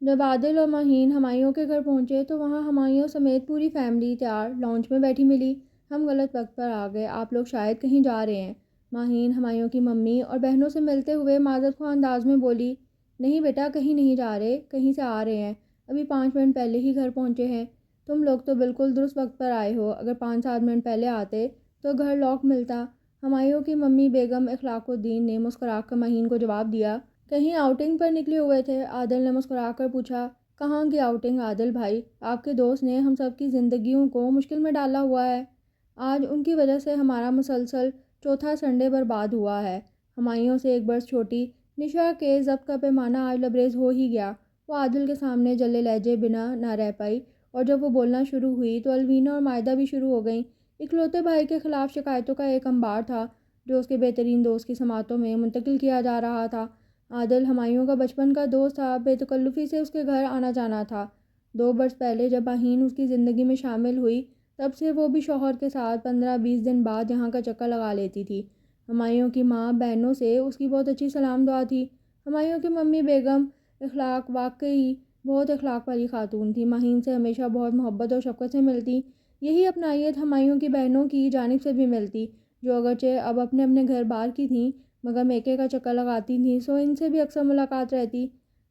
جب عادل اور ماہین ہمایوں کے گھر پہنچے تو وہاں ہمایوں سمیت پوری فیملی تیار لانچ میں بیٹھی ملی۔ ہم غلط وقت پر آ گئے، آپ لوگ شاید کہیں جا رہے ہیں، ماہین ہمایوں کی ممی اور بہنوں سے ملتے ہوئے معذرت خواہ انداز میں بولی۔ نہیں بیٹا، کہیں نہیں جا رہے، کہیں سے آ رہے ہیں، ابھی 5 منٹ پہلے ہی گھر پہنچے ہیں۔ تم لوگ تو بالکل درست وقت پر آئے ہو، اگر 5-7 منٹ پہلے آتے تو گھر لاک ملتا۔ ہمایوں کی ممی بیگم اخلاق الدین نے مسکرا کر ماہین کو جواب دیا۔ کہیں آؤٹنگ پر نکلے ہوئے تھے؟ عادل نے مسکرا کر پوچھا۔ کہاں کی آؤٹنگ عادل بھائی، آپ کے دوست نے ہم سب کی زندگیوں کو مشکل میں ڈالا ہوا ہے۔ آج ان کی وجہ سے ہمارا مسلسل چوتھا سنڈے برباد ہوا ہے۔ ہمایوں سے ایک برس چھوٹی نشا کے ضبط کا پیمانہ آج لبریز ہو ہی گیا۔ وہ عادل کے سامنے جلے لہجے بنا نہ رہ پائی، اور جب وہ بولنا شروع ہوئی تو الوینا اور مائدہ بھی شروع ہو گئیں۔ اکلوتے بھائی کے خلاف شکایتوں کا ایک انبار تھا جو اس کے بہترین دوست کی سماعتوں میں منتقل کیا جا رہا تھا۔ عادل ہمایوں کا بچپن کا دوست تھا، بے تکلفی سے اس کے گھر آنا جانا تھا۔ 2 برس پہلے جب ماہین اس کی زندگی میں شامل ہوئی تب سے وہ بھی شوہر کے ساتھ 15-20 دن بعد یہاں کا چکر لگا لیتی تھی۔ ہمایوں کی ماں بہنوں سے اس کی بہت اچھی سلام دعا تھی۔ ہمایوں کی ممی بیگم اخلاق واقعی بہت اخلاق والی خاتون تھی، ماہین سے ہمیشہ بہت محبت اور شفقت سے ملتی۔ یہی اپنائیت ہمایوں کی بہنوں کی جانب سے بھی ملتی، جو اگرچہ اب اپنے اپنے گھر بار کی تھیں مگر میکے کا چکر لگاتی تھیں، سو ان سے بھی اکثر ملاقات رہتی۔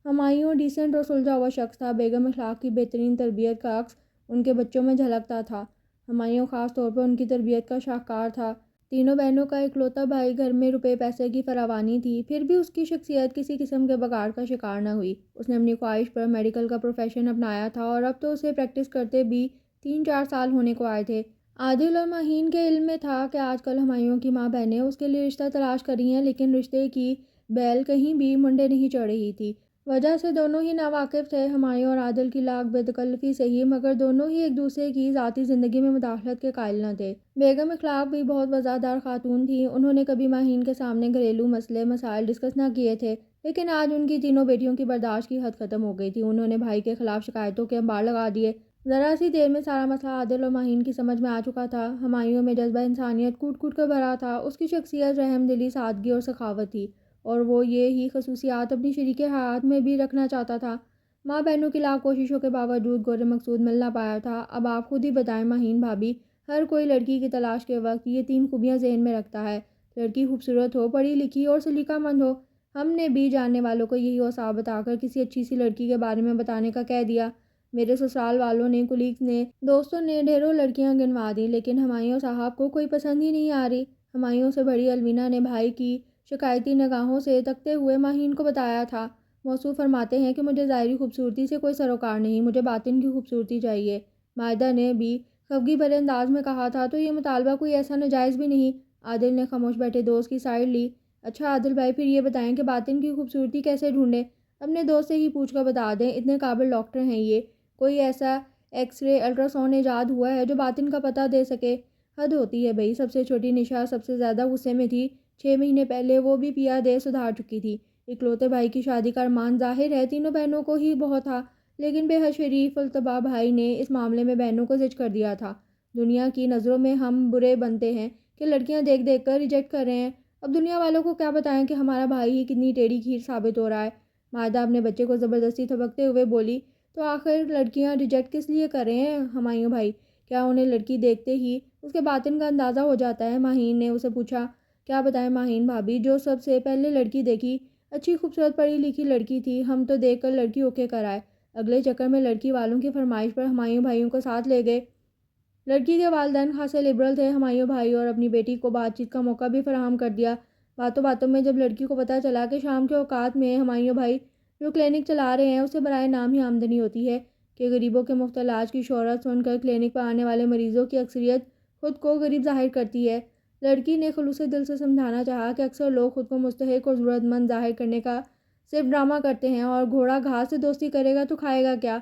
ہمایوں ڈیسنٹ اور سلجھا ہوا شخص تھا، بیگم اخلاق کی بہترین تربیت کا عکس ان کے بچوں میں جھلکتا تھا۔ ہمایوں خاص طور پر ان کی تربیت کا شاہکار تھا۔ تینوں بہنوں کا اکلوتا بھائی، گھر میں روپے پیسے کی فراوانی تھی، پھر بھی اس کی شخصیت کسی قسم کے بگاڑ کا شکار نہ ہوئی۔ اس نے اپنی خواہش پر میڈیکل کا پروفیشن اپنایا تھا اور اب تو اسے پریکٹس کرتے بھی 3-4 سال ہونے کو آئے تھے۔ عادل اور ماہین کے علم میں تھا کہ آج کل ہمایوں کی ماں بہنیں اس کے لیے رشتہ تلاش کر رہی ہیں، لیکن رشتے کی بیل کہیں بھی منڈے نہیں چڑھ رہی تھی۔ وجہ سے دونوں ہی ناواقف تھے۔ ہمایوں اور عادل کی لاک بے تکلفی سے ہی، مگر دونوں ہی ایک دوسرے کی ذاتی زندگی میں مداخلت کے قائل نہ تھے۔ بیگم اخلاق بھی بہت وفادار خاتون تھیں، انہوں نے کبھی ماہین کے سامنے گھریلو مسائل ڈسکس نہ کیے تھے، لیکن آج ان کی تینوں بیٹیوں کی برداشت کی حد ختم ہو گئی تھی۔ انہوں نے بھائی کے خلاف شکایتوں کے انبار لگا دیے۔ ذرا سی دیر میں سارا مسئلہ عادل اور ماہین کی سمجھ میں آ چکا تھا۔ ہمایوں میں جذبہ انسانیت کوٹ کوٹ کر بھرا تھا، اس کی شخصیت رحم دلی، سادگی اور سخاوت تھی، اور وہ یہ ہی خصوصیات اپنی شریک حیات میں بھی رکھنا چاہتا تھا۔ ماں بہنوں کی لاکھ کوششوں کے باوجود گورے مقصود مل نہ پایا تھا۔ اب آپ خود ہی بتائیں ماہین بھابھی، ہر کوئی لڑکی کی تلاش کے وقت یہ 3 خوبیاں ذہن میں رکھتا ہے، لڑکی خوبصورت ہو، پڑھی لکھی اور سلیقہ مند ہو۔ ہم نے بھی جاننے والوں کو یہی اوصاف بتا کر کسی اچھی سی لڑکی کے بارے میں بتانے کا کہہ دیا۔ میرے سسرال والوں نے، کولیگز نے، دوستوں نے ڈھیروں لڑکیاں گنوا دیں، لیکن ہمایوں صاحب کو کوئی پسند ہی نہیں آ رہی۔ ہمایوں سے بڑی الوینا نے بھائی کی شکایتی نگاہوں سے تکتے ہوئے ماہین کو بتایا تھا۔ موصوف فرماتے ہیں کہ مجھے ظاہری خوبصورتی سے کوئی سروکار نہیں، مجھے باطن کی خوبصورتی چاہیے۔ مائدہ نے بھی خفگی بھرے انداز میں کہا تھا، تو یہ مطالبہ کوئی ایسا ناجائز بھی نہیں۔ عادل نے خاموش بیٹھے دوست کی سائیڈ لی۔ اچھا عادل بھائی، پھر یہ بتائیں کہ باطن کی خوبصورتی کیسے ڈھونڈیں؟ اپنے دوست سے ہی پوچھ کر بتا دیں، اتنے قابل ڈاکٹر ہیں یہ، کوئی ایسا ایکس رے الٹراساؤنڈ ایجاد ہوا ہے جو باطن کا پتہ دے سکے؟ حد ہوتی ہے بھائی، سب سے چھوٹی نشا سب سے زیادہ غصے میں تھی، 6 مہینے پہلے وہ بھی پیا دے سدھار چکی تھی۔ اکلوتے بھائی کی شادی کا ارمان ظاہر ہے تینوں بہنوں کو ہی بہت تھا، لیکن بے حد شریف الطبع بھائی نے اس معاملے میں بہنوں کو زج کر دیا تھا۔ دنیا کی نظروں میں ہم برے بنتے ہیں کہ لڑکیاں دیکھ دیکھ کر ریجیکٹ کر رہے ہیں، اب دنیا والوں کو کیا بتائیں کہ ہمارا بھائی ہی کتنی ٹیڑھی کھیر ثابت ہو رہا ہے۔ مائدہ اپنے بچے کو زبردستی تھبکتے ہوئے بولی۔ تو آخر لڑکیاں ریجیکٹ کس لیے کر رہے ہیں ہمایوں بھائی؟ کیا انہیں لڑکی دیکھتے ہی اس کے باطن کا اندازہ ہو جاتا ہے؟ ماہین نے اسے پوچھا۔ کیا بتائیں ماہین بھابھی، جو سب سے پہلے لڑکی دیکھی اچھی خوبصورت پڑھی لکھی لڑکی تھی، ہم تو دیکھ کر لڑکی اوکے کر آئے، اگلے چکر میں لڑکی والوں کی فرمائش پر ہمایوں بھائیوں کو ساتھ لے گئے۔ لڑکی کے والدین خاصے لبرل تھے، ہمایوں بھائی اور اپنی بیٹی کو بات چیت کا موقع بھی فراہم کر دیا۔ باتوں باتوں میں جب لڑکی کو پتہ چلا کہ شام کے اوقات میں ہمایوں بھائی جو کلینک چلا رہے ہیں اسے برائے نام ہی آمدنی ہوتی ہے، کہ غریبوں کے مفت علاج کی شہرت سن کر کلینک پر آنے والے مریضوں کی اکثریت خود کو غریب ظاہر کرتی ہے، لڑکی نے خلوص دل سے سمجھانا چاہا کہ اکثر لوگ خود کو مستحق اور ضرورت مند ظاہر کرنے کا صرف ڈرامہ کرتے ہیں، اور گھوڑا گھاس سے دوستی کرے گا تو کھائے گا کیا؟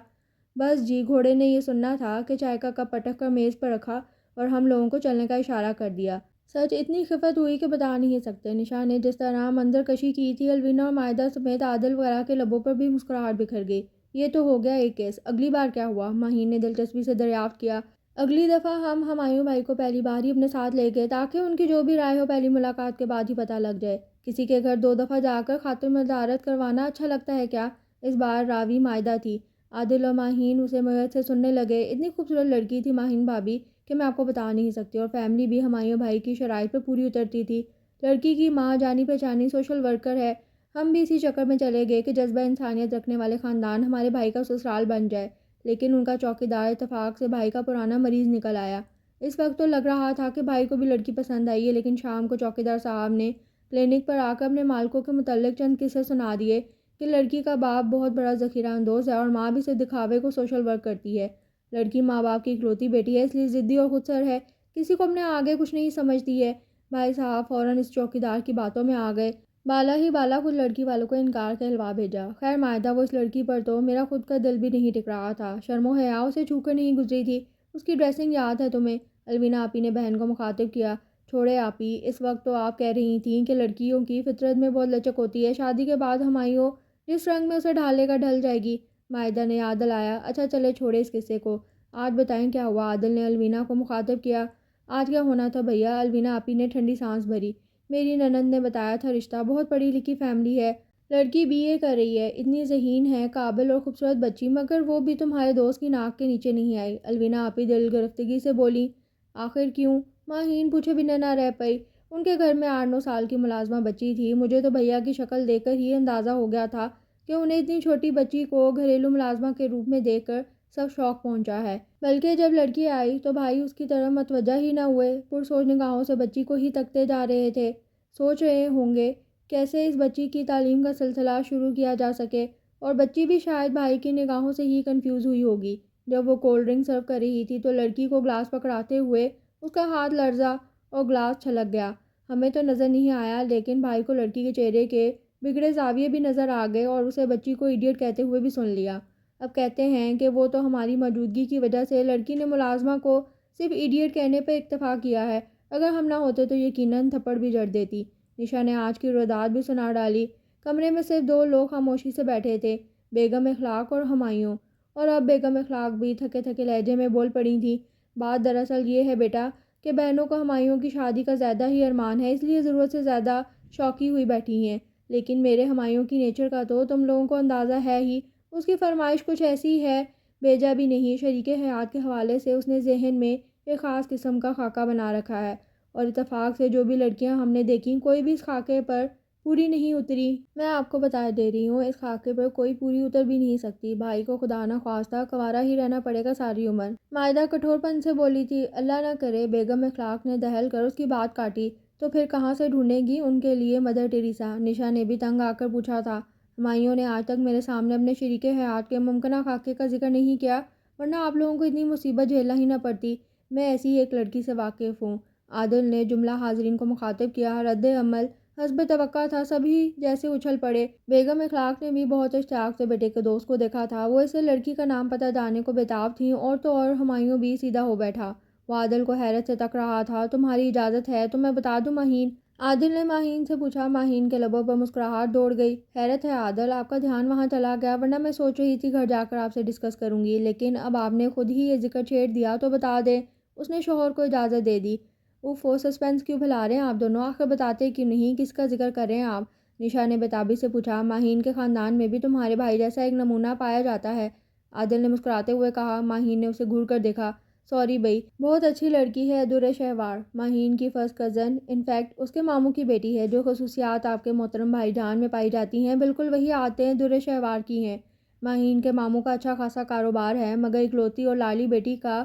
بس جی، گھوڑے نے یہ سننا تھا کہ چائے کا کپ پٹک کر میز پر رکھا اور ہم لوگوں کو چلنے کا اشارہ کر دیا۔ سچ اتنی خفت ہوئی کہ بتا نہیں سکتے۔ نشا نے جس طرح منظر کشی کی تھی، الوینا اور مائدہ سمیت عادل وغیرہ کے لبوں پر بھی مسکراہٹ بکھر گئی۔ یہ تو ہو گیا ایک کیس، اگلی بار کیا ہوا؟ ماہین نے دلچسپی سے دریافت کیا۔ اگلی دفعہ ہم ہمایوں بھائی کو پہلی بار ہی اپنے ساتھ لے گئے تاکہ ان کی جو بھی رائے ہو پہلی ملاقات کے بعد ہی پتہ لگ جائے۔ کسی کے گھر 2 دفعہ جا کر خاطر مدارت کروانا اچھا لگتا ہے کیا؟ اس بار راوی مائدہ تھی۔ عادل اور ماہین اسے مدد سے سننے لگے۔ اتنی خوبصورت لڑکی تھی ماہین بھابھی کہ میں آپ کو بتا نہیں سکتی، اور فیملی بھی ہمایوں بھائی کی شرائط پر پوری اترتی تھی۔ لڑکی کی ماں جانی پہچانی سوشل ورکر ہے۔ ہم بھی اسی چکر میں چلے گئے کہ جذبہ انسانیت رکھنے والے خاندان ہمارے بھائی کا سسرال بن جائے، لیکن ان کا چوکیدار اتفاق سے بھائی کا پرانا مریض نکل آیا۔ اس وقت تو لگ رہا تھا کہ بھائی کو بھی لڑکی پسند آئی ہے، لیکن شام کو چوکیدار صاحب نے کلینک پر آ کر اپنے مالکوں کے متعلق چند قصے سنا دیے کہ لڑکی کا باپ بہت بڑا ذخیرہ اندوز ہے اور ماں بھی صرف دکھاوے کو سوشل ورک کرتی ہے۔ لڑکی ماں باپ کی اکلوتی بیٹی ہے، اس لیے ضدی اور خودسر ہے، کسی کو اپنے آگے کچھ نہیں سمجھتی ہے۔ بھائی صاحب فوراً اس چوکیدار کی باتوں میں آ گئے۔ بالا ہی بالا خود لڑکی والوں کو انکار کا حلوا بھیجا۔ خیر مائدہ، وہ اس لڑکی پر تو میرا خود کا دل بھی نہیں ٹک رہا تھا۔ شرم و حیا اسے چھو کر نہیں گزری تھی۔ اس کی ڈریسنگ یاد ہے تمہیں؟ الوینا آپی نے بہن کو مخاطب کیا۔ چھوڑے آپی، اس وقت تو آپ کہہ رہی تھیں کہ لڑکیوں کی فطرت میں بہت لچک ہوتی ہے، شادی کے بعد ہمایوں جس رنگ میں اسے ڈھالے گا ڈھل جائے گی۔ مائدہ نے یاد دلایا۔ اچھا چلے چھوڑے اس قصے کو، آج بتائیں کیا ہوا؟ عادل نے الوینا کو مخاطب کیا۔ آج کیا ہونا تھا بھیا؟ الوینا آپی نے ٹھنڈی سانس بھری۔ میری نند نے بتایا تھا رشتہ، بہت پڑھی لکھی فیملی ہے، لڑکی BA کر رہی ہے، اتنی ذہین ہے، قابل اور خوبصورت بچی، مگر وہ بھی تمہارے دوست کی ناک کے نیچے نہیں آئی۔ الوینا آپی دل گرفتگی سے بولی۔ آخر کیوں؟ ماہین پوچھے بنا نہ رہ پئی۔ ان کے گھر میں 8-9 سال کی ملازمہ بچی تھی، مجھے تو بھیا کی شکل دیکھ کر ہی اندازہ ہو گیا تھا کہ انہیں اتنی چھوٹی بچی کو گھریلو ملازمہ کے روپ میں دیکھ کر سب شوق پہنچا ہے۔ بلکہ جب لڑکی آئی تو بھائی اس کی طرف متوجہ ہی نہ ہوئے، پرسوچ نگاہوں سے بچی کو ہی تکتے جا رہے تھے۔ سوچ رہے ہوں گے کیسے اس بچی کی تعلیم کا سلسلہ شروع کیا جا سکے، اور بچی بھی شاید بھائی کی نگاہوں سے ہی کنفیوز ہوئی ہوگی۔ جب وہ کولڈ ڈرنک سرو کر رہی تھی تو لڑکی کو گلاس پکڑاتے ہوئے اس کا ہاتھ لرزا اور گلاس چھلک گیا۔ ہمیں تو نظر نہیں آیا، لیکن بھائی کو لڑکی کے چہرے کے بگڑے زاویے بھی نظر آ گئے اور اسے بچی کو ایڈیٹ کہتے ہوئے بھی سن لیا۔ اب کہتے ہیں کہ وہ تو ہماری موجودگی کی وجہ سے لڑکی نے ملازمہ کو صرف ایڈیٹ کہنے پہ اکتفا کیا ہے، اگر ہم نہ ہوتے تو یقیناً تھپڑ بھی جڑ دیتی۔ نشا نے آج کی روایت بھی سنا ڈالی۔ کمرے میں صرف 2 لوگ خاموشی سے بیٹھے تھے، بیگم اخلاق اور ہمایوں، اور اب بیگم اخلاق بھی تھکے تھکے لہجے میں بول پڑی تھی۔ بات دراصل یہ ہے بیٹا کہ بہنوں کو ہمایوں کی شادی کا زیادہ ہی ارمان ہے، اس لیے ضرورت سے زیادہ شوقی ہوئی بیٹھی ہیں، لیکن میرے ہمایوں کی نیچر کا تو تم لوگوں کو اندازہ ہے ہی، اس کی فرمائش کچھ ایسی ہے، بیجا بھی نہیں۔ شریک حیات کے حوالے سے اس نے ذہن میں ایک خاص قسم کا خاکہ بنا رکھا ہے، اور اتفاق سے جو بھی لڑکیاں ہم نے دیکھیں کوئی بھی اس خاکے پر پوری نہیں اتری۔ میں آپ کو بتا دے رہی ہوں، اس خاکے پر کوئی پوری اتر بھی نہیں سکتی۔ بھائی کو خدا نہ خواستہ کنوارا ہی رہنا پڑے گا ساری عمر۔ مائدہ کٹھور پن سے بولی تھی۔ اللہ نہ کرے، بیگم اخلاق نے دہل کر اس کی بات کاٹی، تو پھر کہاں سے ڈھونڈے گی ان کے لیے مدر ٹیریسا؟ نشا نے بھی تنگ آ کر پوچھا تھا۔ ہمایوں نے آج تک میرے سامنے اپنے شریک حیات کے ممکنہ خاکے کا ذکر نہیں کیا، ورنہ آپ لوگوں کو اتنی مصیبت جھیلنا ہی نہ پڑتی۔ میں ایسی ایک لڑکی سے واقف ہوں۔ عادل نے جملہ حاضرین کو مخاطب کیا۔ رد عمل حسب توقع تھا، سبھی جیسے اچھل پڑے۔ بیگم اخلاق نے بھی بہت اشتیاق سے بیٹے کے دوست کو دیکھا تھا، وہ اسے لڑکی کا نام پتہ جاننے کو بےتاب تھیں، اور تو اور ہمایوں بھی سیدھا ہو بیٹھا۔ وہ عادل کو حیرت سے تک رہا تھا۔ تمہاری اجازت ہے تو میں بتا دوں ماہین؟ عادل نے ماہین سے پوچھا۔ ماہین کے لبوں پر مسکراہٹ دوڑ گئی۔ حیرت ہے عادل، آپ کا دھیان وہاں چلا گیا، ورنہ میں سوچ رہی تھی گھر جا کر آپ سے ڈسکس کروں گی، لیکن اب آپ نے خود ہی یہ ذکر چھیڑ دیا تو بتا دیں۔ اس نے شوہر کو اجازت دے دی۔ اوفو، سسپینس کیوں پھیلا رہے ہیں آپ دونوں؟ آخر بتاتے کیوں نہیں، کس کا ذکر کر رہے ہیں آپ؟ نشا نے بےتابی سے پوچھا۔ ماہین کے خاندان میں بھی تمہارے بھائی جیسا ایک نمونہ پایا جاتا ہے، عادل نے مسکراتے ہوئے کہا۔ ماہین نے اسے گھور کر دیکھا۔ سوری بھئی، بہت اچھی لڑکی ہے، در شہوار، ماہین کی فرسٹ کزن، انفیکٹ اس کے ماموں کی بیٹی ہے۔ جو خصوصیات آپ کے محترم بھائی جان میں پائی جاتی ہیں بالکل وہی عادتیں در شہوار کی ہیں۔ ماہین کے ماموں کا اچھا خاصا کاروبار ہے، مگر اکلوتی اور لالی بیٹی کا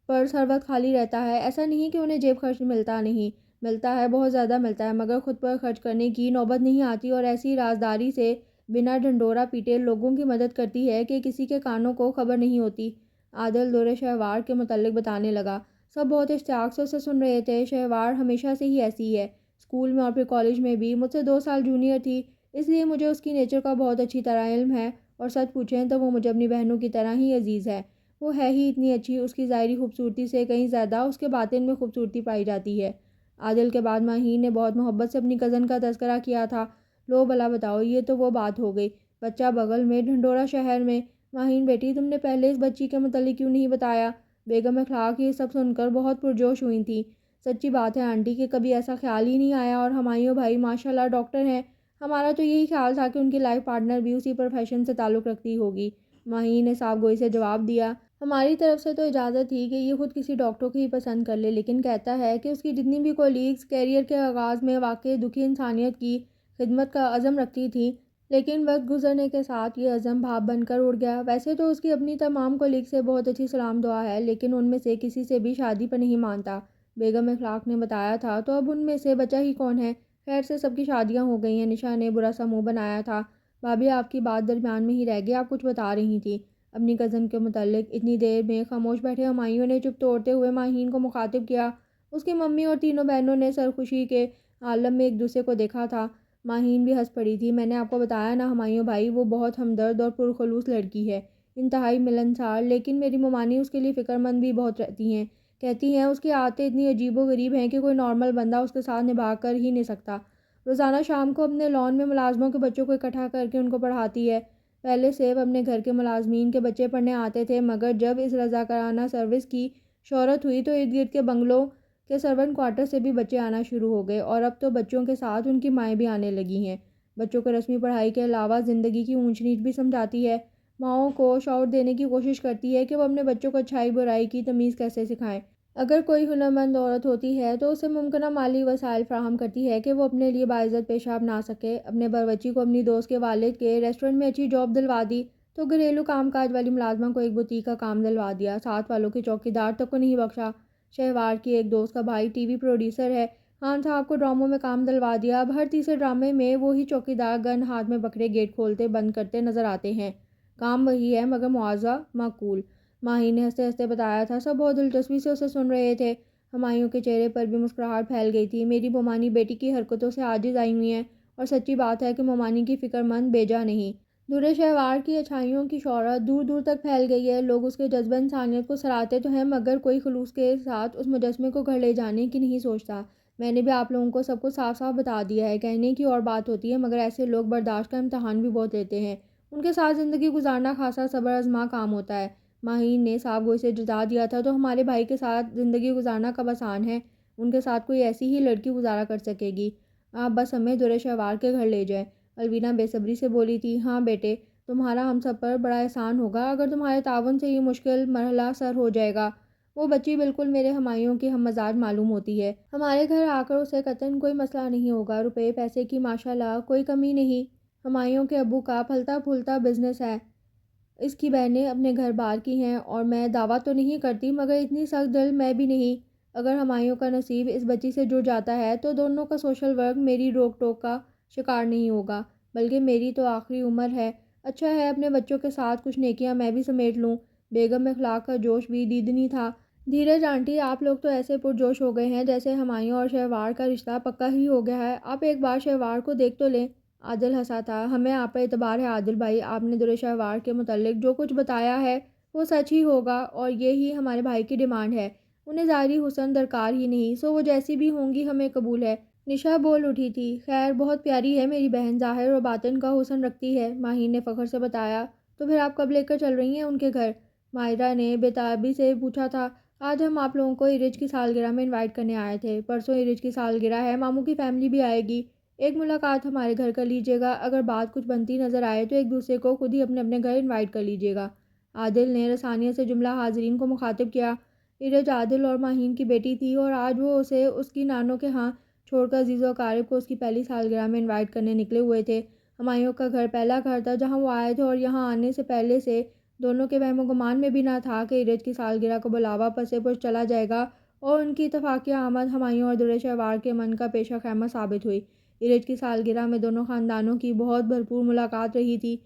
پرس ہر وقت خالی رہتا ہے۔ ایسا نہیں کہ انہیں جیب خرچ ملتا نہیں، ملتا ہے، بہت زیادہ ملتا ہے، مگر خود پر خرچ کرنے کی نوبت نہیں آتی، اور ایسی رازداری سے بنا ڈھنڈورا پیٹے لوگوں کی مدد کرتی ہے کہ کسی کے کانوں کو خبر نہیں ہوتی۔ عادل دور شہوار کے متعلق بتانے لگا۔ سب بہت اشتیاق سے اسے سن رہے تھے۔ شہوار ہمیشہ سے ہی ایسی ہے، اسکول میں اور پھر کالج میں بھی، مجھ سے 2 سال جونیئر تھی، اس لیے مجھے اس کی نیچر کا بہت اچھی طرح علم ہے، اور سچ پوچھیں تو وہ مجھے اپنی بہنوں کی طرح ہی عزیز ہے۔ وہ ہے ہی اتنی اچھی، اس کی ظاہری خوبصورتی سے کہیں زیادہ اس کے باطن میں خوبصورتی پائی جاتی ہے۔ عادل کے بعد ماہین نے بہت محبت سے اپنی کزن کا تذکرہ کیا تھا۔ لو بھلا بتاؤ، یہ تو وہ بات ہو گئی، بچہ بغل میں، ڈھنڈورا شہر میں۔ ماہین بیٹی، تم نے پہلے اس بچی کے متعلق کیوں نہیں بتایا؟ بیگم اخلاق یہ سب سن کر بہت پرجوش ہوئی تھیں۔ سچی بات ہے آنٹی کہ کبھی ایسا خیال ہی نہیں آیا، اور ہمایوں بھائی ماشاءاللہ ڈاکٹر ہیں، ہمارا تو یہی خیال تھا کہ ان کی لائف پارٹنر بھی اسی پروفیشن سے تعلق رکھتی ہوگی۔ ماہین نے صاف گوئی سے جواب دیا۔ ہماری طرف سے تو اجازت تھی کہ یہ خود کسی ڈاکٹر کو ہی پسند کر لے، لیکن کہتا ہے کہ اس کی جتنی بھی کولیگز کیریئر کے آغاز میں واقع دکھی انسانیت کی خدمت کا عزم رکھتی تھی، لیکن وقت گزرنے کے ساتھ یہ عزم بھاپ بن کر اڑ گیا۔ ویسے تو اس کی اپنی تمام کولیگ سے بہت اچھی سلام دعا ہے، لیکن ان میں سے کسی سے بھی شادی پر نہیں مانتا۔ بیگم اخلاق نے بتایا تھا تو اب ان میں سے بچا ہی کون ہے؟ خیر سے سب کی شادیاں ہو گئی ہیں۔ نشا نے برا سا منہ بنایا تھا۔ بھابھی آپ کی بات درمیان میں ہی رہ گئی، آپ کچھ بتا رہی تھی اپنی کزن کے متعلق۔ اتنی دیر میں خاموش بیٹھے ہمایوں نے چپ توڑتے ہوئے ماہین کو مخاطب کیا۔ اس کی ممی اور تینوں بہنوں نے سرخوشی کے عالم میں ایک دوسرے کو دیکھا تھا۔ ماہین بھی ہنس پڑی تھی۔ میں نے آپ کو بتایا نا ہمایوں بھائی، وہ بہت ہمدرد اور پرخلوص لڑکی ہے، انتہائی ملنسار، لیکن میری ممانی اس کے لیے فکر مند بھی بہت رہتی ہیں۔ کہتی ہیں اس کی عادتیں اتنی عجیب و غریب ہیں کہ کوئی نارمل بندہ اس کے ساتھ نبھا کر ہی نہیں سکتا۔ روزانہ شام کو اپنے لان میں ملازموں کے بچوں کو اکٹھا کر کے ان کو پڑھاتی ہے۔ پہلے صرف اپنے گھر کے ملازمین کے بچے پڑھنے آتے تھے، مگر جب اس رضاکارانہ سروس کی شہرت ہوئی تو ارد گرد کے بنگلوں کے سرونٹ کوارٹر سے بھی بچے آنا شروع ہو گئے، اور اب تو بچوں کے ساتھ ان کی مائیں بھی آنے لگی ہیں۔ بچوں کو رسمی پڑھائی کے علاوہ زندگی کی اونچ نیچ بھی سمجھاتی ہے۔ ماؤں کو شعور دینے کی کوشش کرتی ہے کہ وہ اپنے بچوں کو اچھائی برائی کی تمیز کیسے سکھائیں۔ اگر کوئی ہنرمند عورت ہوتی ہے تو اسے ممکنہ مالی وسائل فراہم کرتی ہے کہ وہ اپنے لیے باعزت پیشہ بنا سکے۔ اپنے باورچی کو اپنی دوست کے والد کے ریسٹورنٹ میں اچھی جاب دلوا دی تو گھریلو کام کاج والی ملازمہ کو ایک بوتیک کا کام دلوا دیا۔ ساتھ والوں کے چوکیدار تک کو نہیں بخشا۔ شہوار کی ایک دوست کا بھائی ٹی وی پروڈیوسر ہے، خان صاحب کو ڈراموں میں کام دلوا دیا۔ اب ہر تیسرے ڈرامے میں وہی چوکیدار گن ہاتھ میں پکڑے گیٹ کھولتے بند کرتے نظر آتے ہیں۔ کام وہی ہے مگر معاوضہ معقول۔ ماہی نے ہنستے ہنستے بتایا تھا۔ سب بہت دلچسپی سے اسے سن رہے تھے۔ ہمایوں کے چہرے پر بھی مسکراہٹ پھیل گئی تھی۔ میری ممانی بیٹی کی حرکتوں سے عاجز آئی ہوئی ہیں، اور سچی بات ہے کہ ممانی کی فکر مند بیجا نہیں۔ درِ شہوار کی اچھائیوں کی شہرت دور دور تک پھیل گئی ہے۔ لوگ اس کے جذبہ انسانیت کو سراہتے تو ہیں، مگر کوئی خلوص کے ساتھ اس مجسمے کو گھر لے جانے کی نہیں سوچتا۔ میں نے بھی آپ لوگوں کو سب کو صاف صاف بتا دیا ہے۔ کہنے کی اور بات ہوتی ہے، مگر ایسے لوگ برداشت کا امتحان بھی بہت لیتے ہیں۔ ان کے ساتھ زندگی گزارنا خاصا صبر آزما کام ہوتا ہے۔ ماہین نے صاف گوئی سے جتا دیا تھا۔ تو ہمارے بھائی کے ساتھ زندگی گزارنا کب آسان ہے؟ ان کے ساتھ کوئی ایسی ہی لڑکی گزارا کر سکے گی۔ آپ بس ہمیں درِ شہوار کے گھر لے جائیں۔ الوینا بے صبری سے بولی تھی۔ ہاں بیٹے، تمہارا ہم سب پر بڑا احسان ہوگا اگر تمہارے تعاون سے یہ مشکل مرحلہ سر ہو جائے گا۔ وہ بچی بالکل میرے ہمایوں کی ہم مزاج معلوم ہوتی ہے۔ ہمارے گھر آ کر اسے قطعاً کوئی مسئلہ نہیں ہوگا۔ روپے پیسے کی ماشاءاللہ کوئی کمی نہیں۔ ہمایوں کے ابو کا پھلتا پھولتا بزنس ہے۔ اس کی بہنیں اپنے گھر بار کی ہیں، اور میں دعویٰ تو نہیں کرتی مگر اتنی سخت دل میں بھی نہیں۔ اگر ہمایوں کا نصیب اس بچی سے جڑ جاتا ہے تو دونوں کا سوشل ورک میری روک ٹوک کا شکار نہیں ہوگا، بلکہ میری تو آخری عمر ہے۔ اچھا ہے اپنے بچوں کے ساتھ کچھ نیکیاں میں بھی سمیٹ لوں۔ بیگم اخلاق کا جوش بھی دیدنی تھا۔ دھیرج آنٹی، آپ لوگ تو ایسے پرجوش ہو گئے ہیں جیسے ہمایوں اور شہوار کا رشتہ پکا ہی ہو گیا ہے۔ آپ ایک بار شہوار کو دیکھ تو لیں۔ عادل ہنسا تھا۔ ہمیں آپ پر اعتبار ہے عادل بھائی، آپ نے درِ شہوار کے متعلق جو کچھ بتایا ہے وہ سچ ہی ہوگا، اور یہی ہمارے بھائی کی ڈیمانڈ ہے۔ انہیں ظاہری حسن درکار ہی نہیں، سو وہ جیسی بھی ہوں گی ہمیں قبول ہے۔ نشا بول اٹھی تھی۔ خیر بہت پیاری ہے میری بہن، ظاہر و باطن کا حسن رکھتی ہے، ماہین نے فخر سے بتایا۔ تو پھر آپ کب لے کر چل رہی ہیں ان کے گھر؟ ماہرہ نے بے تابی سے پوچھا تھا۔ آج ہم آپ لوگوں کو ارج کی سالگرہ میں انوائٹ کرنے آئے تھے۔ پرسوں ارج کی سالگرہ ہے، ماموں کی فیملی بھی آئے گی۔ ایک ملاقات ہمارے گھر کر لیجیے گا، اگر بات کچھ بنتی نظر آئے تو ایک دوسرے کو خود ہی اپنے اپنے گھر انوائٹ کر لیجیے گا۔ عادل نے رسانیت سے جملہ حاضرین کو مخاطب کیا۔ ارج عادل اور ماہین کی بیٹی تھی، اور آج وہ اسے اس کی نانوں کے ہاں چھوڑ کر عزیز و اقارب کو اس کی پہلی سالگرہ میں انوائٹ کرنے نکلے ہوئے تھے۔ ہمایوں کا گھر پہلا گھر تھا جہاں وہ آئے تھے، اور یہاں آنے سے پہلے سے دونوں کے وہم و گمان میں بھی نہ تھا کہ ارج کی سالگرہ کا بلاوا پس پش چلا جائے گا، اور ان کی اتفاقیہ آمد ہمایوں اور درِ شہوار کے من کا پیشہ خیمہ ثابت ہوئی۔ ارج کی سالگرہ میں دونوں خاندانوں کی بہت بھرپور ملاقات رہی تھی۔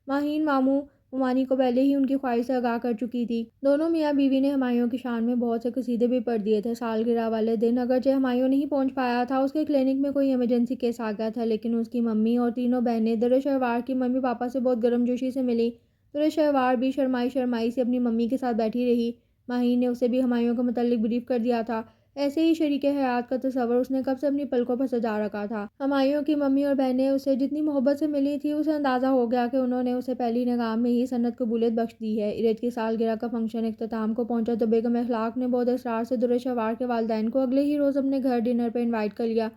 ماہین ماموں ممانی کو پہلے ہی ان کی خواہش سے آگاہ کر چکی تھی۔ دونوں میاں بیوی نے ہمایوں کی شان میں بہت سے قصیدے بھی پڑھ دیے تھے۔ سالگرہ والے دن اگرچہ ہمایوں نہیں پہنچ پایا تھا، اس کے کلینک میں کوئی ایمرجنسی کیس آ گیا تھا، لیکن اس کی ممی اور تینوں بہنیں درِ شہوار کی ممی پاپا سے بہت گرم جوشی سے ملی۔ درِ شہوار بھی شرمائی شرمائی سے اپنی ممی کے ساتھ بیٹھی رہی۔ ماہین نے اسے بھی ہمایوں کے متعلق بریف کر دیا تھا۔ ایسے ہی شریک حیات کا تصور اس نے کب سے اپنی پلکوں پر سجا رکھا تھا۔ ہمایوں کی ممی اور بہنیں اسے جتنی محبت سے ملی تھی، اسے اندازہ ہو گیا کہ انہوں نے اسے پہلی نگاہ میں ہی سند قبولیت بخش دی ہے۔ ارج کی سالگرہ کا فنکشن اختتام کو پہنچا تو بیگم اخلاق نے بہت اصرار سے درِ شہوار کے والدین کو اگلے ہی روز اپنے گھر ڈنر پہ انوائٹ کر لیا۔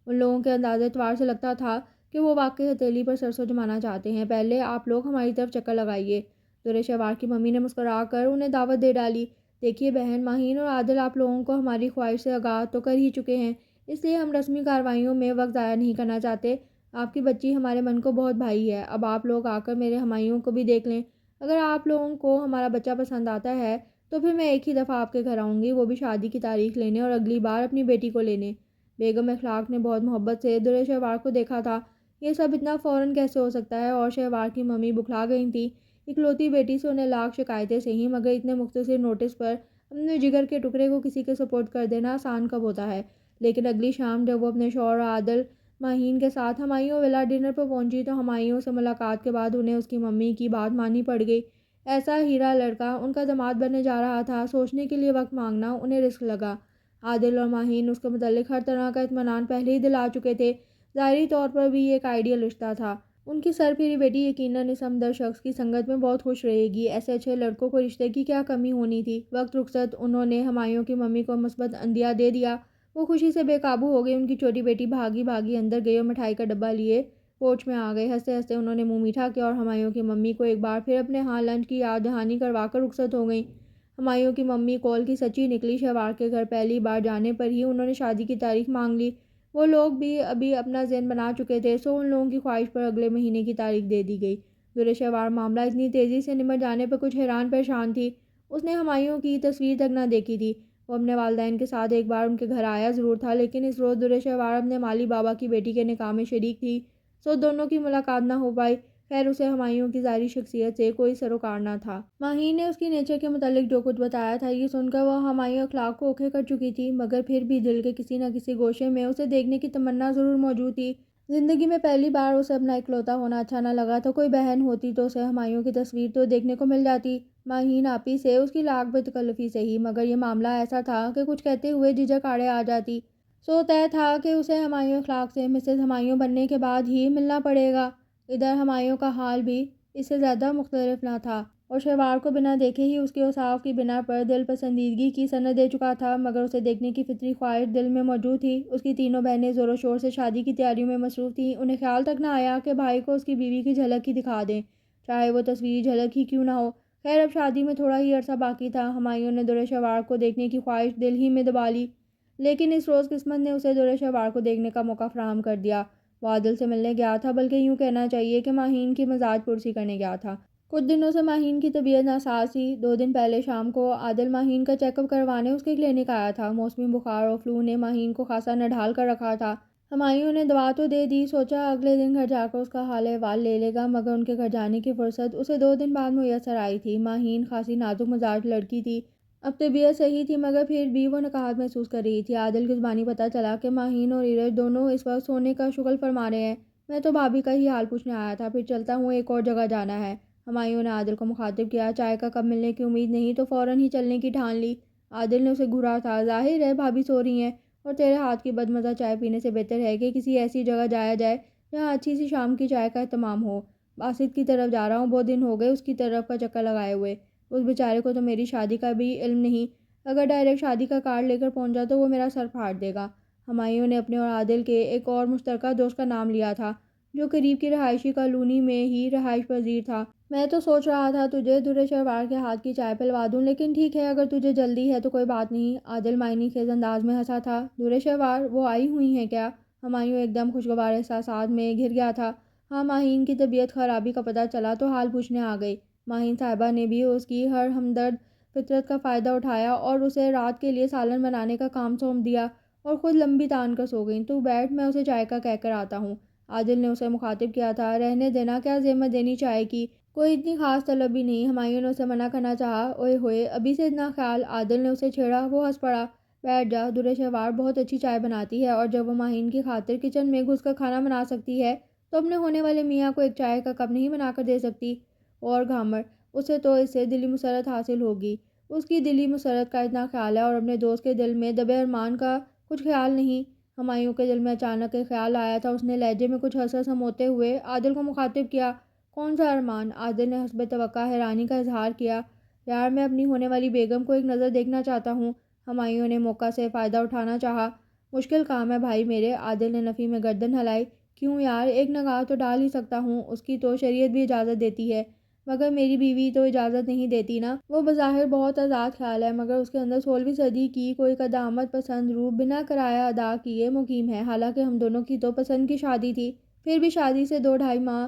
ان لوگوں کے انداز اعتبار سے لگتا تھا کہ وہ واقعی ہتھیلی پر سرسوں جمانا چاہتے ہیں۔ پہلے آپ لوگ ہماری طرف چکر لگائیے۔ درِ شوار کی ممی نے مسکرا کر انہیں دعوت دے ڈالی۔ دیکھیے بہن، ماہین اور عادل آپ لوگوں کو ہماری خواہش سے آگاہ تو کر ہی چکے ہیں، اس لیے ہم رسمی کارروائیوں میں وقت ضائع نہیں کرنا چاہتے۔ آپ کی بچی ہمارے من کو بہت بھائی ہے، اب آپ لوگ آ کر میرے ہمایوں کو بھی دیکھ لیں۔ اگر آپ لوگوں کو ہمارا بچہ پسند آتا ہے تو پھر میں ایک ہی دفعہ آپ کے گھر آؤں گی، وہ بھی شادی کی تاریخ لینے اور اگلی بار اپنی بیٹی کو لینے۔ بیگم اخلاق نے بہت محبت سے درِ شوار کو دیکھا تھا۔ یہ سب اتنا فوراً کیسے ہو سکتا ہے؟ اور شوار کی ممی بکھلا گئی تھیں۔ اکلوتی بیٹی سے انہیں لاکھ شکایتیں سہیں، مگر اتنے مختصر نوٹس پر اپنے جگر کے ٹکڑے کو کسی کے سپرد کر دینا آسان کب ہوتا ہے؟ لیکن اگلی شام جب وہ اپنے شوہر عادل ماہین کے ساتھ ہمایوں ولا ڈنر پر پہنچی تو ہمایوں سے ملاقات کے بعد انہیں اس کی ممی کی بات ماننی پڑ گئی۔ ایسا ہیرا لڑکا ان کا داماد بننے جا رہا تھا، سوچنے کے لیے وقت مانگنا انہیں رسک لگا۔ عادل اور ماہین اس کے متعلق ہر طرح کا اطمینان پہلے ہی دلا چکے تھے۔ ظاہری طور پر بھی یہ ایک آئیڈیل رشتہ تھا۔ ان کی سر پھری بیٹی یقیناً اس ہمدرد شخص کی سنگت میں بہت خوش رہے گی۔ ایسے اچھے لڑکوں کو رشتے کی کیا کمی ہونی تھی؟ وقت رخصت انہوں نے ہمایوں کی ممی کو مثبت عندیہ دے دیا۔ وہ خوشی سے بے قابو ہو گئی۔ ان کی چھوٹی بیٹی بھاگی بھاگی اندر گئی اور مٹھائی کا ڈبہ لیے کوچ میں آ گئے۔ ہنستے ہنستے انہوں نے منہ میٹھا کیا اور ہمایوں کی ممی کو ایک بار پھر اپنے ہاں لنچ کی یاد دہانی کروا کر رخصت ہو گئیں۔ ہمایوں کی ممی کال کی سچی نکلی۔ شوار کے گھر پہلی بار جانے پر ہی انہوں نے شادی کی تاریخ مانگ لی۔ وہ لوگ بھی ابھی اپنا ذہن بنا چکے تھے، سو ان لوگوں کی خواہش پر اگلے مہینے کی تاریخ دے دی گئی۔ درِ شوار معاملہ اتنی تیزی سے نمٹ جانے پر کچھ حیران پریشان تھی۔ اس نے ہمایوں کی تصویر تک نہ دیکھی تھی۔ وہ اپنے والدین کے ساتھ ایک بار ان کے گھر آیا ضرور تھا، لیکن اس روز درِ شوار اپنے مالی بابا کی بیٹی کے نکاح میں شریک تھی، سو دونوں کی ملاقات نہ ہو پائی۔ خیر اسے ہمایوں کی ظاہری شخصیت سے کوئی سروکار نہ تھا۔ ماہین نے اس کی نیچر کے متعلق جو کچھ بتایا تھا، یہ سن کر وہ ہمایوں اخلاق کو اوکے کر چکی تھی، مگر پھر بھی دل کے کسی نہ کسی گوشے میں اسے دیکھنے کی تمنا ضرور موجود تھی۔ زندگی میں پہلی بار اسے اپنا اکلوتا ہونا اچھا نہ لگا تو کوئی بہن ہوتی تو اسے ہمایوں کی تصویر تو دیکھنے کو مل جاتی۔ ماہین آپی سے اس کی لاکھ بے تکلفی سے ہی، مگر یہ معاملہ ایسا تھا کہ کچھ کہتے ہوئے جھجک آڑے آ جاتی۔ سو طے تھا کہ اسے ہمایوں اخلاق سے مسز ہمایوں بننے کے بعد ہی ملنا پڑے گا۔ ادھر ہمایوں کا حال بھی اس سے زیادہ مختلف نہ تھا، اور شوار کو بنا دیکھے ہی اس کے اوصاف کی بنا پر دل پسندیدگی کی سند دے چکا تھا، مگر اسے دیکھنے کی فطری خواہش دل میں موجود تھی۔ اس کی تینوں بہنیں زور و شور سے شادی کی تیاریوں میں مصروف تھیں۔ انہیں خیال تک نہ آیا کہ بھائی کو اس کی بیوی کی جھلک ہی دکھا دیں، چاہے وہ تصویری جھلک ہی کیوں نہ ہو۔ خیر اب شادی میں تھوڑا ہی عرصہ باقی تھا۔ ہمایوں نے درِ شوار کو دیکھنے کی خواہش دل ہی میں دبا لی، لیکن اس روز قسمت نے اسے درِ شوار کو دیکھنے کا موقع فراہم کر دیا۔ وہ عادل سے ملنے گیا تھا، بلکہ یوں کہنا چاہیے کہ ماہین کی مزاج پرسی کرنے گیا تھا۔ کچھ دنوں سے ماہین کی طبیعت ناساز تھی۔ 2 دن پہلے شام کو عادل ماہین کا چیک اپ کروانے اس کے کلینک آیا تھا۔ موسمی بخار اور فلو نے ماہین کو خاصا نڈھال کر رکھا تھا۔ ہمایوں نے دوا تو دے دی، سوچا اگلے دن گھر جا کر اس کا حال احوال لے لے گا، مگر ان کے گھر جانے کی فرصت اسے 2 دن بعد میسر آئی تھی۔ ماہین خاصی نازک مزاج لڑکی تھی، اب طبیعت صحیح تھی، مگر پھر بھی وہ نقاہت محسوس کر رہی تھی۔ عادل کی زبانی پتہ چلا کہ ماہین اور ایرج دونوں اس وقت سونے کا شغل فرما رہے ہیں۔ میں تو بھابھی کا ہی حال پوچھنے آیا تھا، پھر چلتا ہوں، ایک اور جگہ جانا ہے۔ ہمایوں نے عادل کو مخاطب کیا۔ چائے کا کپ ملنے کی امید نہیں تو فوراً ہی چلنے کی ٹھان لی۔ عادل نے اسے گھورا تھا، ظاہر ہے بھابھی سو رہی ہیں، اور تیرے ہاتھ کی بدمزہ چائے پینے سے بہتر ہے کہ کسی ایسی جگہ جایا جائے جہاں اچھی سی شام کی چائے کا اہتمام ہو۔ باسط کی طرف جا رہا ہوں، بہت دن ہو گئے اس کی طرف کا چکر لگائے ہوئے۔ اس بیچارے کو تو میری شادی کا بھی علم نہیں، اگر ڈائریکٹ شادی کا کارڈ لے کر پہنچا تو وہ میرا سر پھاڑ دے گا۔ ہمایوں نے اپنے اور عادل کے ایک اور مشترکہ دوست کا نام لیا تھا، جو قریب کی رہائشی کالونی میں ہی رہائش پذیر تھا۔ میں تو سوچ رہا تھا تجھے درِ شوار کے ہاتھ کی چائے پلوا دوں، لیکن ٹھیک ہے، اگر تجھے جلدی ہے تو کوئی بات نہیں۔ عادل معنی خیز انداز میں ہنسا تھا۔ درِ شوار وہ آئی ہوئی ہیں کیا؟ ہمایوں ایک دم خوشگوار احساسات میں گھر گیا تھا۔ ہاں، ماہین کی طبیعت خرابی کا پتہ چلا تو حال پوچھنے آ گئی۔ ماہین صاحبہ نے بھی اس کی ہر ہمدرد فطرت کا فائدہ اٹھایا اور اسے رات کے لیے سالن بنانے کا کام سونپ دیا، اور خود لمبی تان کر سو گئیں۔ تو بیٹھ، میں اسے چائے کا کہہ کر آتا ہوں۔ عادل نے اسے مخاطب کیا تھا۔ رہنے دینا، کیا زحمت دینی چائے کی، کوئی اتنی خاص طلب بھی نہیں۔ ہمایوں نے اسے منع کرنا چاہا۔ اوئے ہوئے، ابھی سے اتنا خیال؟ عادل نے اسے چھیڑا۔ وہ ہنس پڑا۔ بیٹھ جا، درِ شوار بہت اچھی چائے بناتی ہے، اور جب وہ ماہین کی خاطر کچن میں گھس کر کھانا بنا سکتی ہے تو اپنے ہونے والے میاں کو ایک چائے کا کپ نہیں بنا کر دے سکتی؟ اور گھامر، اسے تو اس سے دلی مسرت حاصل ہوگی۔ اس کی دلی مسرت کا اتنا خیال ہے اور اپنے دوست کے دل میں دبے ارمان کا کچھ خیال نہیں۔ ہمایوں کے دل میں اچانک ایک خیال آیا تھا۔ اس نے لہجے میں کچھ ہنس سموتے ہوئے عادل کو مخاطب کیا۔ کون سا ارمان؟ عادل نے حسب توقع حیرانی کا اظہار کیا۔ یار، میں اپنی ہونے والی بیگم کو ایک نظر دیکھنا چاہتا ہوں۔ ہمایوں نے موقع سے فائدہ اٹھانا چاہا۔ مشکل کام ہے بھائی میرے، عادل نے نفی میں گردن ہلائی۔ کیوں یار، ایک نگاہ تو ڈال ہی سکتا ہوں، اس کی تو شریعت بھی اجازت دیتی ہے، مگر میری بیوی تو اجازت نہیں دیتی نا۔ وہ بظاہر بہت آزاد خیال ہے، مگر اس کے اندر 16ویں صدی کی کوئی قدامت پسند روح بنا کرایہ ادا کیے مقیم ہے۔ حالانکہ ہم دونوں کی تو پسند کی شادی تھی، پھر بھی شادی سے 2 ڈھائی ماہ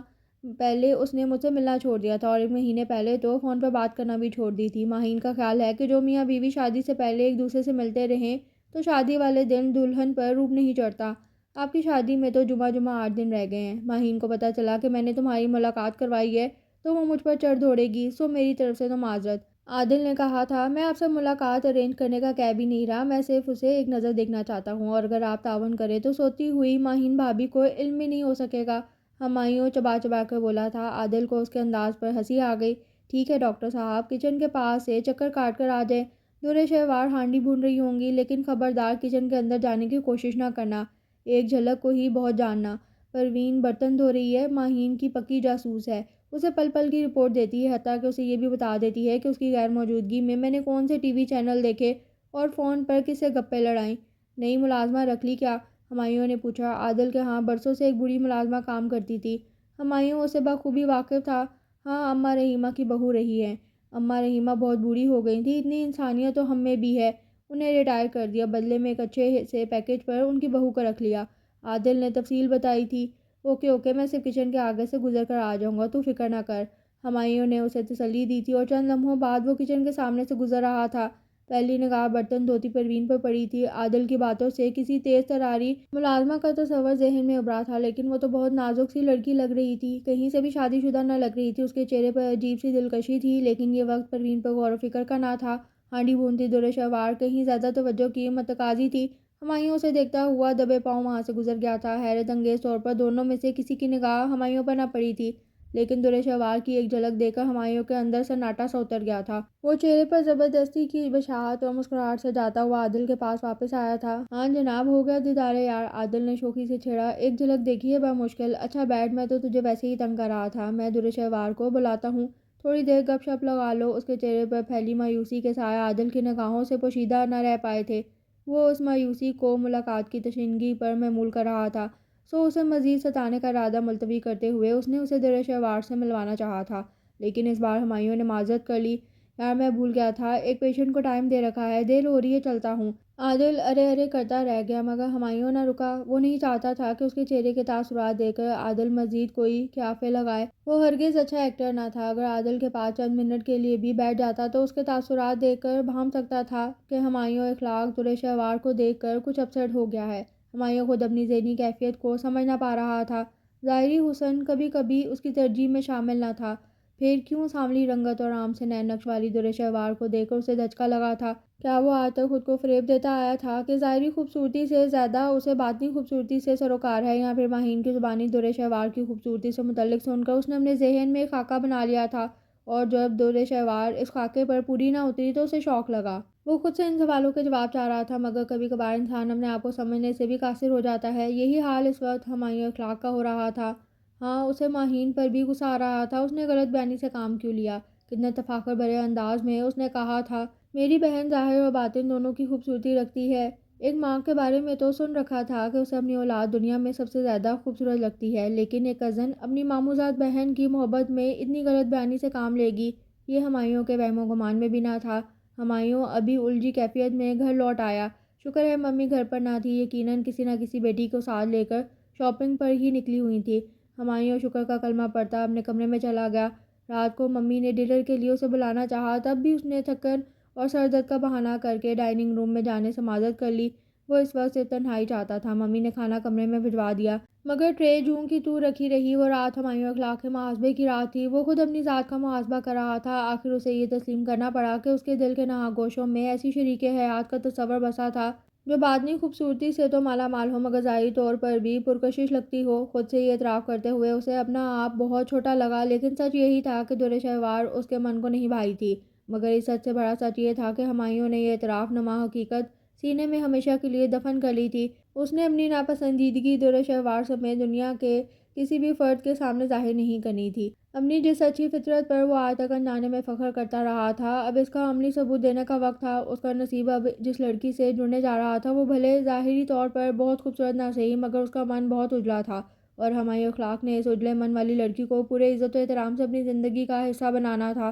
پہلے اس نے مجھ سے ملنا چھوڑ دیا تھا، اور 1 مہینے پہلے تو فون پر بات کرنا بھی چھوڑ دی تھی۔ ماہین کا خیال ہے کہ جو میاں بیوی شادی سے پہلے ایک دوسرے سے ملتے رہیں تو شادی والے دن دلہن پر روپ نہیں چڑھتا۔ آپ کی شادی میں تو جمعہ 8 دن رہ گئے ہیں۔ ماہین کو پتہ چلا کہ میں نے تمہاری ملاقات کروائی ہے تو وہ مجھ پر چڑھ دوڑے گی، سو میری طرف سے تو معذرت۔ عادل نے کہا تھا، میں آپ سے ملاقات ارینج کرنے کا کہہ بھی نہیں رہا، میں صرف اسے ایک نظر دیکھنا چاہتا ہوں، اور اگر آپ تعاون کریں تو سوتی ہوئی ماہین بھابی کو علم بھی نہیں ہو سکے گا۔ ہمایوں چبا چبا کر بولا تھا۔ عادل کو اس کے انداز پر ہنسی آ گئی۔ ٹھیک ہے ڈاکٹر صاحب، کچن کے پاس سے چکر کاٹ کر آ جائیں۔ دورے شہوار ہانڈی بھون رہی ہوں گی، لیکن خبردار کچن کے اندر جانے کی کوشش نہ کرنا، ایک جھلک کو ہی بہت جاننا۔ پروین برتن دھو رہی ہے، ماہین کی پکی جاسوس ہے، اسے پل پل کی رپورٹ دیتی ہے، حتیٰ کہ اسے یہ بھی بتا دیتی ہے کہ اس کی غیر موجودگی میں میں نے کون سے ٹی وی چینل دیکھے اور فون پر کس سے گپیں لڑائیں۔ نئی ملازمہ رکھ لی کیا؟ ہمایوں نے پوچھا۔ عادل کے ہاں برسوں سے ایک بوڑھی ملازمہ کام کرتی تھی۔ ہمایوں اسے بخوبی واقف تھا۔ ہاں، اماں رحیمہ کی بہو رہی ہیں۔ اماں رحیمہ بہت بوڑھی ہو گئی تھیں، اتنی انسانیت تو ہم میں بھی ہے، انہیں ریٹائر کر دیا، بدلے میں ایک اچھے سے پیکیج پر ان کی بہو کو رکھ لیا۔ عادل نے تفصیل بتائی تھی۔ اوکے اوکے، میں صرف کچن کے آگے سے گزر کر آ جاؤں گا، تو فکر نہ کر۔ ہمایوں نے اسے تسلی دی تھی، اور چند لمحوں بعد وہ کچن کے سامنے سے گزر رہا تھا۔ پہلی نگاہ برتن دھوتی پروین پر پڑی تھی۔ عادل کی باتوں سے کسی تیز تراری ملازمہ کا تصور ذہن میں ابھرا تھا، لیکن وہ تو بہت نازک سی لڑکی لگ رہی تھی، کہیں سے بھی شادی شدہ نہ لگ رہی تھی۔ اس کے چہرے پر عجیب سی دلکشی تھی، لیکن یہ وقت پروین پر غور و فکر کا نہ تھا۔ ہانڈی بھونتی دورے شہوار کہیں زیادہ توجہ کی متقاضی تھی۔ ہمایوں اسے دیکھتا ہوا دبے پاؤں وہاں سے گزر گیا تھا۔ حیرت انگیز طور پر دونوں میں سے کسی کی نگاہ ہمایوں پر نہ پڑی تھی، لیکن دورے شہوار کی ایک جھلک دیکھ کر ہمایوں کے اندر سناٹا سا اتر گیا تھا۔ وہ چہرے پر زبردستی کی بشاہت اور مسکراہٹ سے جاتا ہوا عادل کے پاس واپس آیا تھا۔ ہاں جناب، ہو گیا دیدار یار، عادل نے شوخی سے چھیڑا۔ ایک جھلک دیکھی ہے بمشکل۔ اچھا بیٹھ، میں تو تجھے ویسے ہی تنگ کر رہا تھا، میں دورے شہوار کو بلاتا ہوں، تھوڑی دیر گپ شپ لگا لو۔ اس کے چہرے پر پھیلی مایوسی کے سائے عادل کی نگاہوں سے پوشیدہ نہ رہ پائے تھے۔ وہ اس مایوسی کو ملاقات کی تشنگی پر محمول کر رہا تھا، سو اسے مزید ستانے کا ارادہ ملتوی کرتے ہوئے اس نے اسے دورے شہوار سے ملوانا چاہا تھا، لیکن اس بار ہمایوں نے معذرت کر لی۔ یار میں بھول گیا تھا، ایک پیشنٹ کو ٹائم دے رکھا ہے، دیر ہو رہی ہے، چلتا ہوں۔ عادل ارے ارے کرتا رہ گیا، مگر ہمایوں نہ رکا۔ وہ نہیں چاہتا تھا کہ اس کے چہرے کے تاثرات دیکھ کر عادل مزید کوئی قیافے لگائے۔ وہ ہرگز اچھا ایکٹر نہ تھا۔ اگر عادل کے پاس چند منٹ کے لیے بھی بیٹھ جاتا تو اس کے تاثرات دیکھ کر بھانپ سکتا تھا کہ ہمایوں اخلاق دورے شہوار کو دیکھ کر کچھ اپسیٹ ہو گیا ہے۔ ہمایوں خود اپنی ذہنی کیفیت کو سمجھ نہ پا رہا تھا۔ ظاہری حسن کبھی کبھی اس کی ترجیح میں شامل نہ تھا، پھر کیوں سانولی رنگت اور آرام سے نین نقش والی دورے شہوار کو دیکھ کر اسے دھچکا لگا تھا؟ کیا وہ آج تک خود کو فریب دیتا آیا تھا کہ ظاہری خوبصورتی سے زیادہ اسے باطنی خوبصورتی سے سروکار ہے، یا پھر ماہین کی زبانی دورے شہوار کی خوبصورتی سے متعلق سن کر اس نے اپنے ذہن میں ایک خاکہ بنا لیا تھا، اور جب دورے شہوار اس خاکے پر پوری نہ اتری تو اسے شوق لگا۔ وہ خود سے ان سوالوں کے جواب چاہ رہا تھا، مگر کبھی کبھار انسان اپنے آپ کو سمجھنے سے بھی قاصر ہو جاتا ہے۔ یہی حال اس وقت ہمایوں اخلاق کا ہو رہا تھا۔ ہاں، اسے ماہین پر بھی غصہ آ رہا تھا، اس نے غلط بیانی سے کام کیوں لیا۔ کتنے تفاخر بھرے انداز میں اس نے کہا تھا، میری بہن ظاہر اور باطن دونوں کی خوبصورتی رکھتی ہے۔ ایک ماں کے بارے میں تو سن رکھا تھا کہ اسے اپنی اولاد دنیا میں سب سے زیادہ خوبصورت لگتی ہے، لیکن ایک کزن اپنی ماموزاد بہن کی محبت میں اتنی غلط بیانی سے کام لے گی، یہ ہمایوں کے وہم و گمان میں بھی نہ تھا۔ ہمایوں ابھی الجھی کیفیت میں گھر لوٹ آیا۔ شکر ہے ممی گھر پر نہ تھی، یقیناً کسی نہ کسی بیٹی کو ساتھ لے کر شاپنگ پر ہی نکلی ہوئی تھی۔ ہمایوں شکر کا کلمہ پڑھتا اپنے کمرے میں چلا گیا۔ رات کو ممی نے ڈنر کے لیے اسے بلانا چاہا، تب بھی اس نے تھکن اور سر درد کا بہانہ کر کے ڈائننگ روم میں جانے سے معذرت کر لی۔ وہ اس وقت صرف تنہائی چاہتا تھا۔ ممی نے کھانا کمرے میں بھجوا دیا، مگر ٹرے جوں کی توں رکھی رہی۔ وہ رات ہمایوں اخلاق کے محاسبے کی رات تھی۔ وہ خود اپنی ذات کا محاسبہ کر رہا تھا۔ آخر اسے یہ تسلیم کرنا پڑا کہ اس کے دل کے نہاں گوشوں میں ایسی شریک حیات کا تصور بسا تھا جو باطنی خوبصورتی سے تو مالا مال ہو، مگر ظاہری طور پر بھی پرکشش لگتی ہو۔ خود سے یہ اعتراف کرتے ہوئے اسے اپنا آپ بہت چھوٹا لگا، لیکن سچ یہی تھا کہ دورے شہوار اس کے من کو نہیں بھائی تھی۔ مگر اس سچ سے بڑا سچ یہ تھا کہ ہمایوں نے یہ اعتراف نما حقیقت سینے میں ہمیشہ کے لیے دفن کر لی تھی۔ اس نے اپنی ناپسندیدگی دورے شہوار سمیت دنیا کے کسی بھی فرد کے سامنے ظاہر نہیں کرنی تھی۔ اپنی جس سچی فطرت پر وہ آج تک انجانے میں فخر کرتا رہا تھا، اب اس کا عملی ثبوت دینے کا وقت تھا۔ اس کا نصیب اب جس لڑکی سے جڑنے جا رہا تھا، وہ بھلے ظاہری طور پر بہت خوبصورت نہ سہی، مگر اس کا من بہت اجلا تھا۔ اور ہمایوں اخلاق نے اس اجلے من والی لڑکی کو پورے عزت و احترام سے اپنی زندگی کا حصہ بنانا تھا۔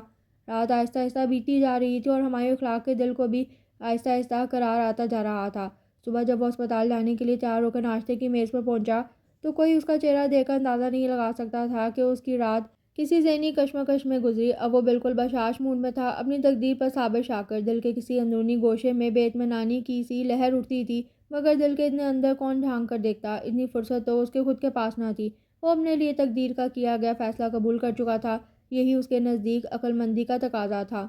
رات آہستہ آہستہ بیتی جا رہی تھی اور ہمایوں اخلاق کے دل کو بھی آہستہ آہستہ قرار آتا جا رہا تھا۔ صبح جب وہ اسپتال جانے کے لیے تیار ہو کر ناشتے کی میز پر پہنچا تو کوئی اس کا چہرہ دیکھ کر اندازہ نہیں لگا سکتا تھا کہ اس کی رات کسی ذہنی کشمکش میں گزری۔ اب وہ بالکل بشاش موڈ میں تھا، اپنی تقدیر پر صابر شا کر۔ دل کے کسی اندرونی گوشے میں بے اطمینانی کی سی لہر اٹھتی تھی، مگر دل کے اتنے اندر کون جھانک کر دیکھتا۔ اتنی فرصت تو اس کے خود کے پاس نہ تھی۔ وہ اپنے لیے تقدیر کا کیا گیا فیصلہ قبول کر چکا تھا، یہی اس کے نزدیک عقل مندی کا تقاضا تھا۔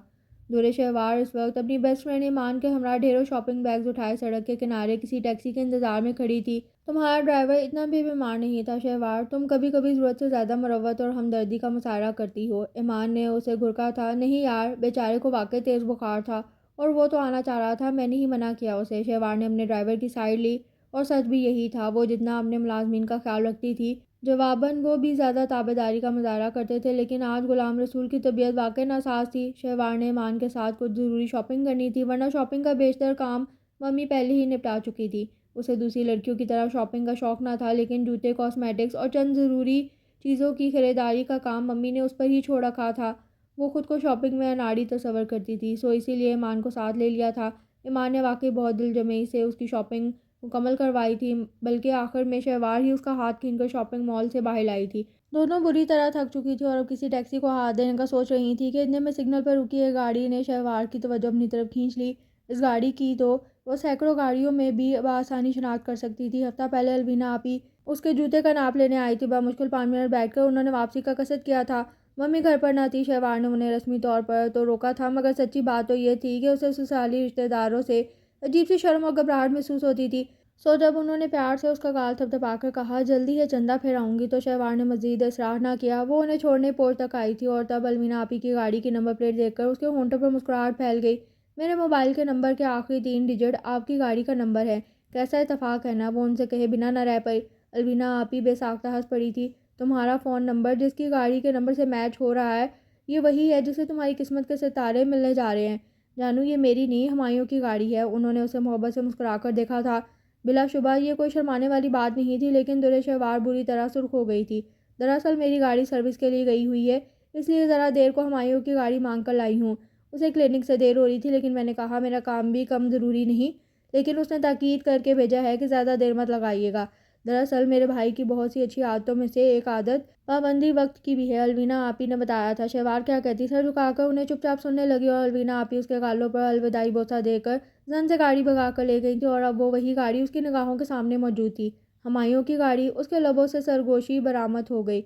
دورِ شہوار اس وقت اپنی بیسٹ فرینڈ ایمان کے ہمراہ ڈھیروں شاپنگ بیگز اٹھائے سڑک کے کنارے کسی ٹیکسی کے انتظار میں کھڑی تھی۔ تمہارا ڈرائیور اتنا بھی بیمار نہیں تھا شہوار، تم کبھی کبھی ضرورت سے زیادہ مروت اور ہمدردی کا مظاہرہ کرتی ہو۔ ایمان نے اسے گھرکا تھا۔ نہیں یار، بیچارے کو واقعی تیز بخار تھا اور وہ تو آنا چاہ رہا تھا، میں نے ہی منع کیا اسے۔ شہوار نے اپنے ڈرائیور کی سائیڈ لی اور سچ بھی یہی تھا، وہ جتنا اپنے ملازمین کا خیال رکھتی تھی جواباً وہ بھی زیادہ تابعداری کا مظاہرہ کرتے تھے، لیکن آج غلام رسول کی طبیعت واقعی ناساز تھی۔ شہوار نے ایمان کے ساتھ کچھ ضروری شاپنگ کرنی تھی، ورنہ شاپنگ کا بیشتر کام ممی پہلے ہی نپٹا چکی تھی۔ اسے دوسری لڑکیوں کی طرح شاپنگ کا شوق نہ تھا، لیکن جوتے، کاسمیٹکس اور چند ضروری چیزوں کی خریداری کا کام ممی نے اس پر ہی چھوڑ رکھا تھا۔ وہ خود کو شاپنگ میں اناڑی تصور کرتی تھی، سو اسی لیے ایمان کو ساتھ لے لیا تھا۔ ایمان نے واقعی بہت دل جمعی سے اس کی شاپنگ مکمل کروائی تھی، بلکہ آخر میں شہوار ہی اس کا ہاتھ کھین کر شاپنگ مال سے باہر لائی تھی۔ دونوں بری طرح تھک چکی تھی اور اب کسی ٹیکسی کو ہاتھ دینے کا سوچ رہی تھی کہ اتنے میں سگنل پر رکی ایک گاڑی نے شہوار کی توجہ اپنی طرف کھینچ لی۔ اس گاڑی کی تو وہ سینکڑوں گاڑیوں میں بھی بآسانی شناخت کر سکتی تھی۔ ہفتہ پہلے الوینا آپی اس کے جوتے کا ناپ لینے آئی تھی۔ بمشکل 5 منٹ بیٹھ کر انہوں نے واپسی کا قصد کیا تھا۔ ممی گھر پر نہ تھی۔ شہوار نے انہیں رسمی طور پر تو روکا تھا، مگر سچی بات تو یہ تھی کہ اسے سسرالی رشتہ داروں سے عجیب سی شرم اور گھبراہٹ محسوس ہوتی تھی۔ سو جب انہوں نے پیار سے اس کا گال تھپتھپا کر کہا جلدی ہے چندہ پھر آؤں گی، تو شہوار نے مزید اصرار نہ کیا۔ وہ انہیں چھوڑنے پورچ تک آئی تھی اور تب الوینا آپی کی گاڑی کی نمبر پلیٹ دیکھ کر اس کے ہونٹوں پر مسکراہٹ پھیل گئی۔ میرے موبائل کے نمبر کے آخری 3 ڈجٹ آپ کی گاڑی کا نمبر ہے، کیسا اتفاق ہے نا۔ وہ ان سے کہے بنا نہ رہ پائی۔ الوینا آپی بے ساختہ ہنس پڑی تھی۔ تمہارا فون نمبر جس کی گاڑی کے نمبر سے میچ ہو رہا ہے، یہ وہی ہے جسے تمہاری قسمت کے ستارے ملنے جا رہے ہیں۔ جانو یہ میری نہیں، ہمایوں کی گاڑی ہے۔ انہوں نے اسے محبت سے مسکرا کر دیکھا تھا۔ بلا شبہ یہ کوئی شرمانے والی بات نہیں تھی، لیکن دل شہوار بری طرح سرخ ہو گئی تھی۔ دراصل میری گاڑی سروس کے لیے گئی ہوئی ہے، اس لیے ذرا دیر کو ہمایوں کی گاڑی مانگ کر لائی ہوں۔ اسے کلینک سے دیر ہو رہی تھی، لیکن میں نے کہا میرا کام بھی کم ضروری نہیں، لیکن اس نے تاکید کر کے بھیجا ہے کہ زیادہ دیر مت لگائیے گا۔ دراصل میرے بھائی کی بہت سی اچھی عادتوں میں سے ایک عادت پابندی وقت کی بھی ہے، الوینا آپی نے بتایا تھا۔ شہوار کیا کہتی، سر جھکا کر انہیں چپ چاپ سننے لگی اور الوینا آپی اس کے گالوں پر الوداعی بوسہ دے کر زن سے گاڑی بھگا کر لے گئی تھی اور اب وہ وہی گاڑی اس کی نگاہوں کے سامنے موجود تھی۔ ہمایوں کی گاڑی اس کے لبوں سے سرگوشی برآمد ہو گئی،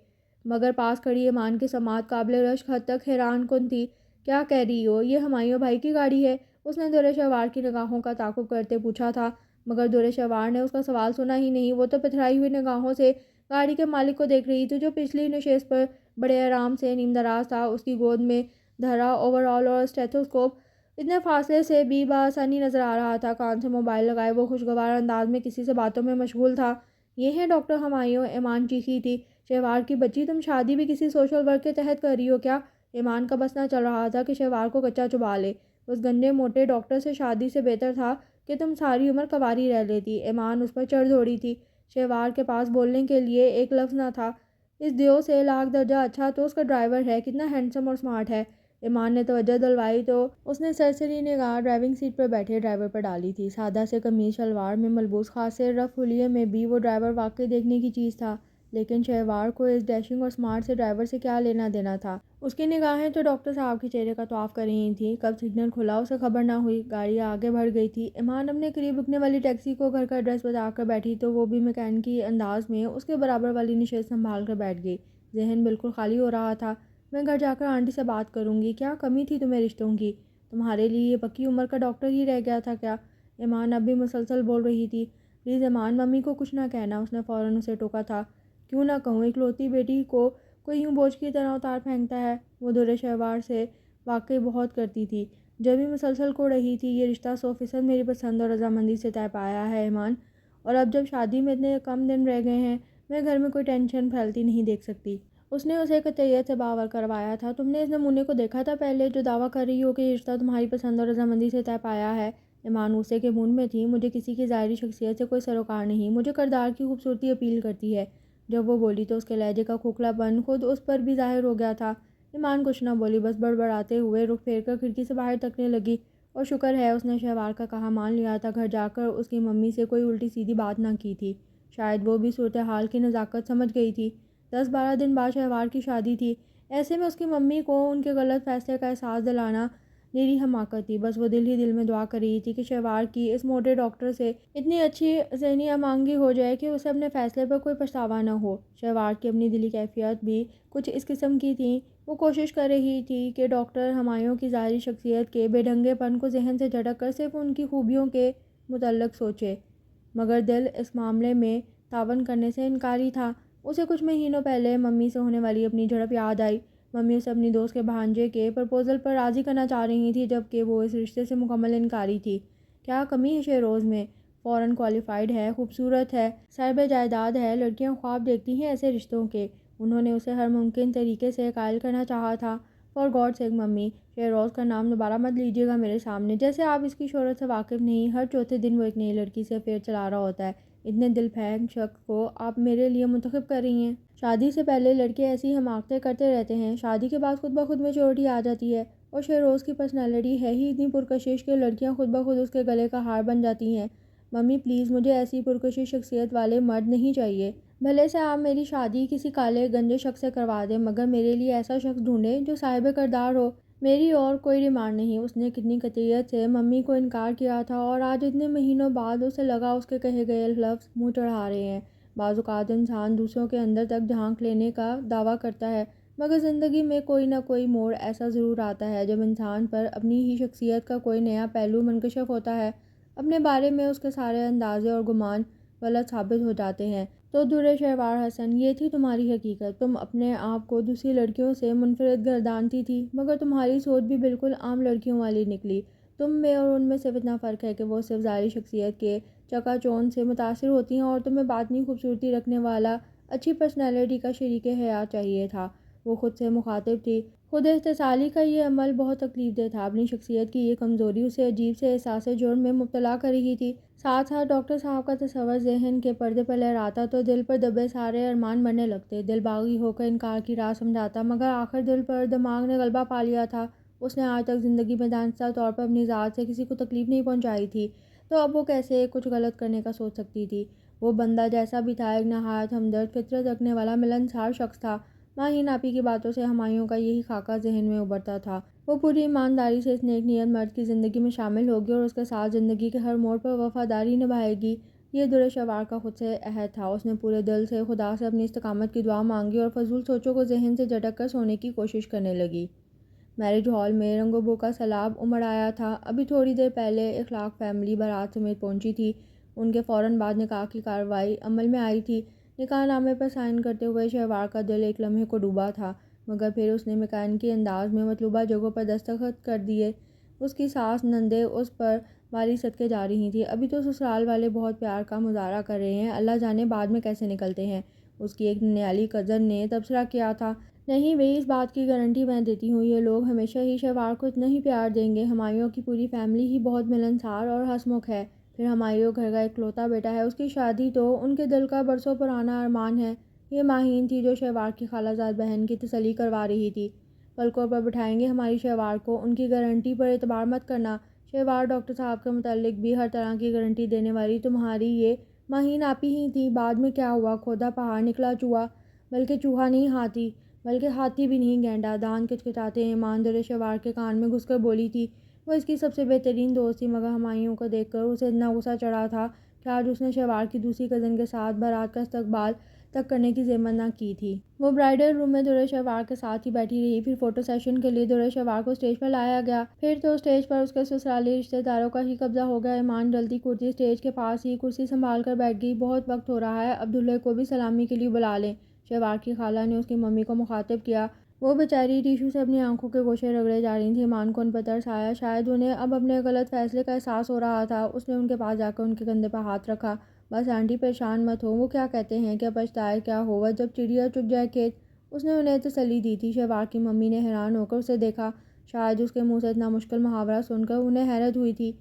مگر پاس کھڑی ایمان کی سماعت قابل رشک حد تک حیران کن تھی۔ کیا کہہ رہی ہو، یہ ہمایوں بھائی کی گاڑی ہے؟ اس نے دور شہوار کی نگاہوں کا تعاقب کرتے پوچھا تھا، مگر دور شہوار نے اس کا سوال سنا ہی نہیں۔ وہ تو پتھرائی ہوئی نگاہوں سے گاڑی کے مالک کو دیکھ رہی تھی، جو پچھلی نشست پر بڑے آرام سے نیم دراز تھا۔ اس کی گود میں دھرا اوور آل اور اسٹیتھوسکوپ اتنے فاصلے سے بھی بآسانی نظر آ رہا تھا۔ کان سے موبائل لگائے وہ خوشگوار انداز میں کسی سے باتوں میں مشغول تھا۔ یہ ہیں ڈاکٹر ہمایوں، ایمان چیخی تھی۔ شہوار کی بچی، تم شادی بھی کسی سوشل ورک کے تحت کر رہی ہو کیا؟ ایمان کا بس نہ چل رہا تھا کہ شہوار کو کچا چبا لے۔ اس گندے موٹے ڈاکٹر سے شادی سے بہتر تھا کہ تم ساری عمر کنواری رہ لیتی۔ ایمان اس پر چڑھ دوڑی تھی۔ شہوار کے پاس بولنے کے لیے ایک لفظ نہ تھا۔ اس دیو سے لاکھ درجہ اچھا تو اس کا ڈرائیور ہے، کتنا ہینڈسم اور سمارٹ ہے۔ ایمان نے توجہ دلوائی تو اس نے سرسری نگاہ ڈرائیونگ سیٹ پر بیٹھے ڈرائیور پر ڈالی تھی۔ سادہ سے قمیض شلوار میں ملبوس خاص سے رف حلیے میں بھی وہ ڈرائیور واقعی دیکھنے کی چیز تھا، لیکن شہوار کو اس ڈیشنگ اور سمارٹ سے ڈرائیور سے کیا لینا دینا تھا؟ اس کی نگاہیں تو ڈاکٹر صاحب کے چہرے کا طواف کر رہی تھیں۔ کب سگنل کھلا اسے خبر نہ ہوئی۔ گاڑی آگے بڑھ گئی تھی۔ ایمان اپنے قریب رکنے والی ٹیکسی کو گھر کا ایڈریس بتا کر بیٹھی تو وہ بھی میکینکی انداز میں اس کے برابر والی نشست سنبھال کر بیٹھ گئی۔ ذہن بالکل خالی ہو رہا تھا۔ میں گھر جا کر آنٹی سے بات کروں گی۔ کیا کمی تھی تمہیں رشتوں کی؟ تمہارے لیے یہ پکی عمر کا ڈاکٹر ہی رہ گیا تھا کیا؟ ایمان اب بھی مسلسل بول رہی تھی۔ پلیز ایمان، ممی کو کچھ نہ کہنا، اس نے فوراً اسے ٹوکا تھا۔ کیوں نہ کہوں، اکلوتی بیٹی کو کوئی یوں بوجھ کی طرح اتار پھینکتا ہے۔ وہ دور شہوار سے واقعی بہت کرتی تھی، جب بھی مسلسل کو رہی تھی یہ رشتہ 100% میری پسند اور رضامندی سے طے پایا ہے ایمان، اور اب جب شادی میں اتنے کم دن رہ گئے ہیں، میں گھر میں کوئی ٹینشن پھیلتی نہیں دیکھ سکتی۔ اس نے اسے قطعیت سے باور کروایا تھا۔ تم نے اس نمونے کو دیکھا تھا پہلے، جو دعویٰ کر رہی ہو کہ یہ رشتہ تمہاری پسند اور رضامندی سے طے پایا ہے؟ ایمان غصے کے موڈ میں تھی۔ مجھے کسی کی ظاہری شخصیت سے کوئی سروکار نہیں، مجھے کردار کی خوبصورتی اپیل کرتی ہے۔ جب وہ بولی تو اس کے لہجے کا کھوکھلا پن خود اس پر بھی ظاہر ہو گیا تھا۔ ایمان کچھ نہ بولی، بس بڑبڑاتے ہوئے رخ پھیر کر کھڑکی سے باہر تکنے لگی۔ اور شکر ہے اس نے شہوار کا کہا مان لیا تھا، گھر جا کر اس کی ممی سے کوئی الٹی سیدھی بات نہ کی تھی۔ شاید وہ بھی صورتحال کی نزاکت سمجھ گئی تھی۔ 10-12 دن بعد شہوار کی شادی تھی۔ ایسے میں اس کی ممی کو ان کے غلط فیصلے کا احساس دلانا میری حماقت تھی۔ بس وہ دل ہی دل میں دعا کر رہی تھی کہ شہوار کی اس موٹے ڈاکٹر سے اتنی اچھی ذہنی ہم آہنگی ہو جائے کہ اسے اپنے فیصلے پر کوئی پچھتاوا نہ ہو۔ شہوار کی اپنی دلی کیفیت بھی کچھ اس قسم کی تھی۔ وہ کوشش کر رہی تھی کہ ڈاکٹر ہمایوں کی ظاہری شخصیت کے بے ڈھنگے پن کو ذہن سے جھٹک کر صرف ان کی خوبیوں کے متعلق سوچے، مگر دل اس معاملے میں تعاون کرنے سے انکاری تھا۔ اسے کچھ مہینوں پہلے ممی سے ہونے والی اپنی جھڑپ یاد آئی۔ ممی اسے اپنی دوست کے بھانجے کے پرپوزل پر راضی کرنا چاہ رہی تھی، جبکہ وہ اس رشتے سے مکمل انکاری تھی۔ کیا کمی ہے شہروز میں؟ فوراً کوالیفائیڈ ہے، خوبصورت ہے، صاحب جائیداد ہے، لڑکیاں خواب دیکھتی ہیں ایسے رشتوں کے۔ انہوں نے اسے ہر ممکن طریقے سے قائل کرنا چاہا تھا۔ For God sake mummy, Shehroz کا نام دوبارہ مت لیجیے گا میرے سامنے، جیسے آپ اس کی شہرت سے واقف نہیں۔ ہر چوتھے دن وہ ایک نئی لڑکی سے افیئر چلا رہا ہوتا ہے۔ اتنے دل پھینگ شخص کو آپ میرے لیے منتخب کر رہی ہیں۔ شادی سے پہلے لڑکے ایسی حماقتیں کرتے رہتے ہیں، شادی کے بعد خود بخود میچورٹی آ جاتی ہے۔ اور شہروز کی پرسنالٹی ہے ہی اتنی پرکشش کہ لڑکیاں خود بخود اس کے گلے کا ہار بن جاتی ہیں۔ ممی پلیز، مجھے ایسی پرکشش شخصیت والے مرد نہیں چاہیے۔ بھلے سے آپ میری شادی کسی کالے گنجے شخص سے کروا دیں، مگر میرے لیے ایسا شخص ڈھونڈیں جو صاحب کردار ہو۔ میری اور کوئی ڈیمانڈ نہیں۔ اس نے کتنی قطعیت سے ممی کو انکار کیا تھا، اور آج اتنے مہینوں بعد اسے لگا اس کے کہے گئے لفظ منہ چڑھا رہے ہیں۔ بعض اوقات انسان دوسروں کے اندر تک جھانک لینے کا دعویٰ کرتا ہے، مگر زندگی میں کوئی نہ کوئی موڑ ایسا ضرور آتا ہے جب انسان پر اپنی ہی شخصیت کا کوئی نیا پہلو منکشف ہوتا ہے۔ اپنے بارے میں اس کے سارے اندازے اور گمان غلط ثابت ہو جاتے ہیں۔ تو درے شہوار حسن، یہ تھی تمہاری حقیقت۔ تم اپنے آپ کو دوسری لڑکیوں سے منفرد گردانتی تھی، مگر تمہاری سوچ بھی بالکل عام لڑکیوں والی نکلی۔ تم میں اور ان میں صرف اتنا فرق ہے کہ وہ صرف ظاہری شخصیت کے چکا چوند سے متاثر ہوتی ہیں، اور تمہیں باطنی خوبصورتی رکھنے والا اچھی پرسنالٹی کا شریک حیات چاہیے تھا۔ وہ خود سے مخاطب تھی۔ خود احتسالی کا یہ عمل بہت تکلیف دہ تھا۔ اپنی شخصیت کی یہ کمزوری اسے عجیب سے احساس جرم میں مبتلا کر رہی تھی۔ ساتھ ساتھ ڈاکٹر صاحب کا تصور ذہن کے پردے پر لہراتا تو دل پر دبے سارے ارمان مرنے لگتے۔ دل باغی ہو کر انکار کی راہ سمجھاتا، مگر آخر دل پر دماغ نے غلبہ پا لیا تھا۔ اس نے آج تک زندگی میں دانستہ طور پر اپنی ذات سے کسی کو تکلیف نہیں پہنچائی تھی، تو اب وہ کیسے کچھ غلط کرنے کا سوچ سکتی تھی؟ وہ بندہ جیسا بھی تھا، ایک نہایت ہمدرد فطرت رکھنے والا ملنسار شخص تھا۔ ماہین آپی کی باتوں سے ہمایوں کا یہی خاکہ ذہن میں ابھرتا تھا۔ وہ پوری ایمانداری سے اس نیک نیت مرد کی زندگی میں شامل ہوگی اور اس کے ساتھ زندگی کے ہر موڑ پر وفاداری نبھائے گی۔ یہ درِ شہوار کا خود سے عہد تھا۔ اس نے پورے دل سے خدا سے اپنی استقامت کی دعا مانگی اور فضول سوچوں کو ذہن سے جھٹک کر سونے کی کوشش کرنے لگی۔ میرج ہال میں رنگ و بو کا سیلاب امڑ آیا تھا۔ ابھی تھوڑی دیر پہلے اخلاق فیملی بارات سمیت پہنچی تھی۔ ان کے فوراً بعد نکاح کی کارروائی عمل میں آئی تھی۔ نکاح نامے پر سائن کرتے ہوئے شہوار کا دل ایک لمحے کو ڈوبا تھا، مگر پھر اس نے میکینکی انداز میں مطلوبہ جگہوں پر دستخط کر دیے۔ اس کی ساس نندیں اس پر واری صدقے جا رہی تھیں۔ ابھی تو سسرال والے بہت پیار کا مظاہرہ کر رہے ہیں، اللہ جانے بعد میں کیسے نکلتے ہیں۔ اس کی ایک ننیالی کزن نے تبصرہ کیا تھا۔ نہیں بھئی، اس بات کی گارنٹی میں دیتی ہوں، یہ لوگ ہمیشہ ہی شہوار کو اتنا ہی پیار دیں گے۔ ہمایوں کی پوری فیملی ہی بہت ملنسار اور ہنسمکھ ہے۔ پھر ہمایوں گھر کا اکلوتا بیٹا ہے، اس کی شادی تو ان کے دل کا برسوں پرانا ارمان ہے۔ یہ ماہین تھی جو شہوار کی خالہ زاد بہن کی تسلی کروا رہی تھی۔ پلکوں پر بٹھائیں گے ہماری شہوار کو، ان کی گارنٹی پر اعتبار مت کرنا۔ شہوار ڈاکٹر صاحب کے متعلق بھی ہر طرح کی گارنٹی دینے والی تمہاری یہ ماہین آپی ہی تھی۔ بعد میں کیا ہوا؟ کھودا پہاڑ نکلا چوہا، بلکہ چوہا نہیں ہاتھی، بلکہ ہاتھی بھی نہیں گینڈا۔ دانت کچکچاتے ایمان درِ شہوار کے کان میں گھس کر بولی تھی۔ وہ اس کی سب سے بہترین دوست تھی، مگر ہمایوں کو دیکھ کر اسے اتنا غصہ چڑھا تھا کہ آج اس نے شہوار کی دوسری کزن کے ساتھ بارات کا استقبال تک کرنے کی زحمت نہ کی تھی۔ وہ برائڈل روم میں درِ شہوار کے ساتھ ہی بیٹھی رہی۔ پھر فوٹو سیشن کے لیے درِ شہوار کو اسٹیج پر لایا گیا۔ پھر تو اسٹیج پر اس کے سسرالی رشتہ داروں کا ہی قبضہ ہو گیا۔ ایمان ڈلتی کرتی اسٹیج کے پاس ہی کرسی سنبھال کر بیٹھ گئی۔ بہت وقت ہو رہا ہے، اب دولہے کو بھی سلامی کے لیے بلا لیں۔ شہوار کی خالہ نے اس کی ممی کو مخاطب کیا۔ وہ بیچاری ٹیشو سے اپنی آنکھوں کے گوشے رگڑے جا رہی تھیں۔ ایمان کو ان پر ترس آیا، شاید انہیں اب اپنے غلط فیصلے کا احساس ہو رہا تھا۔ اس نے ان کے پاس جا کر ان کے کندھے پر ہاتھ رکھا۔ بس آنٹی پریشان مت ہو، وہ کیا کہتے ہیں، کیا پچھتائے کیا ہوگا جب چڑیا چگ جائے کھیت۔ اس نے انہیں تسلی دی تھی۔ شہوار کی ممی نے حیران ہو کر اسے دیکھا۔ شاید اس کے منہ سے اتنا مشکل محاورہ سن کر انہیں حیرت ہوئی تھی۔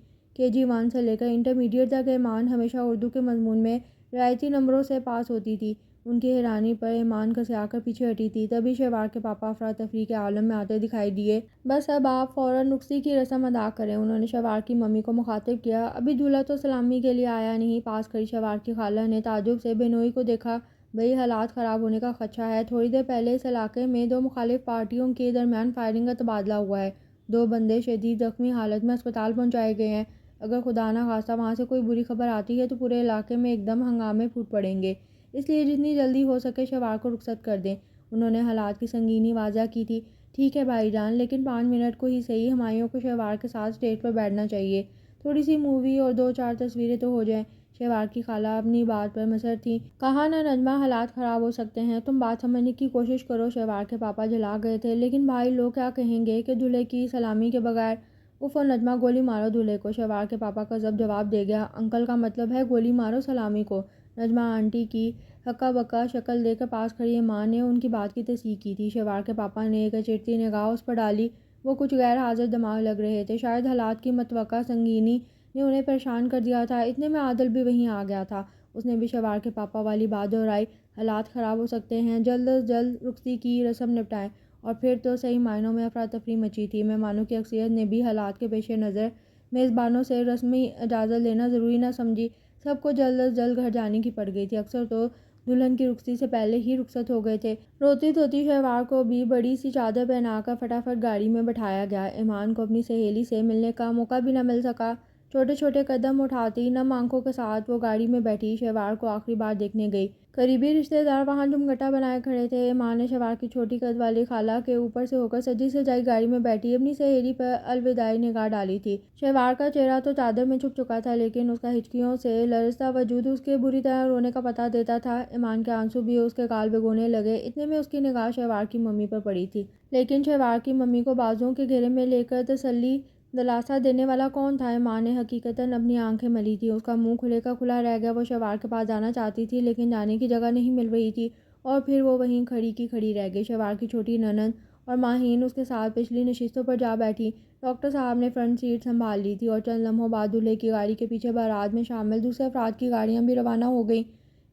KG1 سے لے کر انٹرمیڈیٹ تک ایمان ہمیشہ اردو کے مضمون میں رعایتی نمبروں سے پاس ہوتی تھی۔ ان کی حیرانی پر ایمان کسیا کر پیچھے ہٹی تھی۔ تبھی شہوار کے پاپا افراتفری کے عالم میں آتے دکھائی دیے۔ بس اب آپ فوراً رخصتی کی رسم ادا کریں، انہوں نے شہوار کی ممی کو مخاطب کیا۔ ابھی دولہا تو سلامی کے لیے آیا نہیں۔ پاس کھڑی شہوار کی خالہ نے تعجب سے بہنوئی کو دیکھا۔ بھئی حالات خراب ہونے کا خدشہ ہے، تھوڑی دیر پہلے اس علاقے میں دو مخالف پارٹیوں کے درمیان فائرنگ کا تبادلہ ہوا ہے، دو بندے شدید زخمی حالت میں اسپتال پہنچائے گئے ہیں۔ اگر خدا نہ خواستہ وہاں سے کوئی بری خبر آتی ہے تو پورے علاقے میں ایک دم ہنگامے پھوٹ پڑیں گے، اس لیے جتنی جلدی ہو سکے شہوار کو رخصت کر دیں۔ انہوں نے حالات کی سنگینی واضح کی تھی۔ ٹھیک ہے بھائی جان، لیکن 5 منٹ کو ہی صحیح ہمایوں کو شہوار کے ساتھ اسٹیج پر بیٹھنا چاہیے، تھوڑی سی مووی اور 2-4 تصویریں تو ہو جائیں۔ شہوار کی خالہ اپنی بات پر مصر تھیں۔ کہا نہ نجمہ، حالات خراب ہو سکتے ہیں، تم بات سمجھنے کی کوشش کرو۔ شہوار کے پاپا جھلا گئے تھے۔ لیکن بھائی لوگ کیا کہیں گے کہ دولہے کی سلامی کے بغیر؟ اف نجمہ، گولی مارو دولہے کو، شہوار کے پاپا کا ضبط جواب دے گیا۔ انکل کا مطلب ہے گولی مارو سلامی کو؟ نجمہ آنٹی کی ہکا بکا شکل دیکھ کر پاس کھڑی ایمان نے ان کی بات کی تصدیق کی تھی۔ شہوار کے پاپا نے ایک اچیرتی نگاہ اس پر ڈالی۔ وہ کچھ غیر حاضر دماغ لگ رہے تھے، شاید حالات کی متوقع سنگینی نے انہیں پریشان کر دیا تھا۔ اتنے میں عادل بھی وہیں آ گیا تھا۔ اس نے بھی شہوار کے پاپا والی بات دہرائی، حالات خراب ہو سکتے ہیں، جلد از جلد رخصتی کی رسم نپٹائیں۔ اور پھر تو صحیح معنوں میں افراتفری مچی تھی۔ مہمانوں کی اکثریت نے بھی حالات کے پیش نظر میزبانوں سے رسمی اجازت لینا ضروری نہ سمجھی۔ سب کو جلد از جلد گھر جانے کی پڑ گئی تھی، اکثر تو دلہن کی رخصتی سے پہلے ہی رخصت ہو گئے تھے۔ روتی دھوتی شہوار کو بھی بڑی سی چادر پہنا کر فٹافٹ گاڑی میں بٹھایا گیا۔ ایمان کو اپنی سہیلی سے ملنے کا موقع بھی نہ مل سکا۔ چھوٹے چھوٹے قدم اٹھاتی نم آنکھوں کے ساتھ وہ گاڑی میں بیٹھی شہوار کو آخری بار دیکھنے گئی۔ قریبی رشتے دار وہاں جمگٹا بنائے کھڑے تھے۔ ایمان نے شہوار کی چھوٹی قد والی خالہ کے اوپر سے ہو کر سجی سجائی گاڑی میں بیٹھی اپنی سہیلی پر الوداعی نگاہ ڈالی تھی۔ شہوار کا چہرہ تو چادر میں چھپ چکا تھا، لیکن اس کا ہچکیوں سے لرزتا وجود اس کے بری طرح رونے کا پتہ دیتا تھا۔ ایمان کے آنسو بھی اس کے گال بھگونے لگے۔ اتنے میں اس کی نگاہ شہوار کی ممی پر پڑی تھی۔ لیکن شہوار کی ممی کو بازوؤں کے گھیرے میں لے کر تسلی دلاسا دینے والا کون تھا؟ ایمان نے حقیقتاً اپنی آنکھیں ملی تھیں۔ اس کا منہ کھلے کا کھلا رہ گیا۔ وہ شہوار کے پاس جانا چاہتی تھی، لیکن جانے کی جگہ نہیں مل رہی تھی، اور پھر وہ وہیں کھڑی کی کھڑی رہ گئی۔ شہوار کی چھوٹی نند اور ماہین اس کے ساتھ پچھلی نشستوں پر جا بیٹھی۔ ڈاکٹر صاحب نے فرنٹ سیٹ سنبھال لی تھی، اور چند لمحوں بعد دولہے کی گاڑی کے پیچھے بارات میں شامل دوسرے افراد کی گاڑیاں بھی روانہ ہو گئیں۔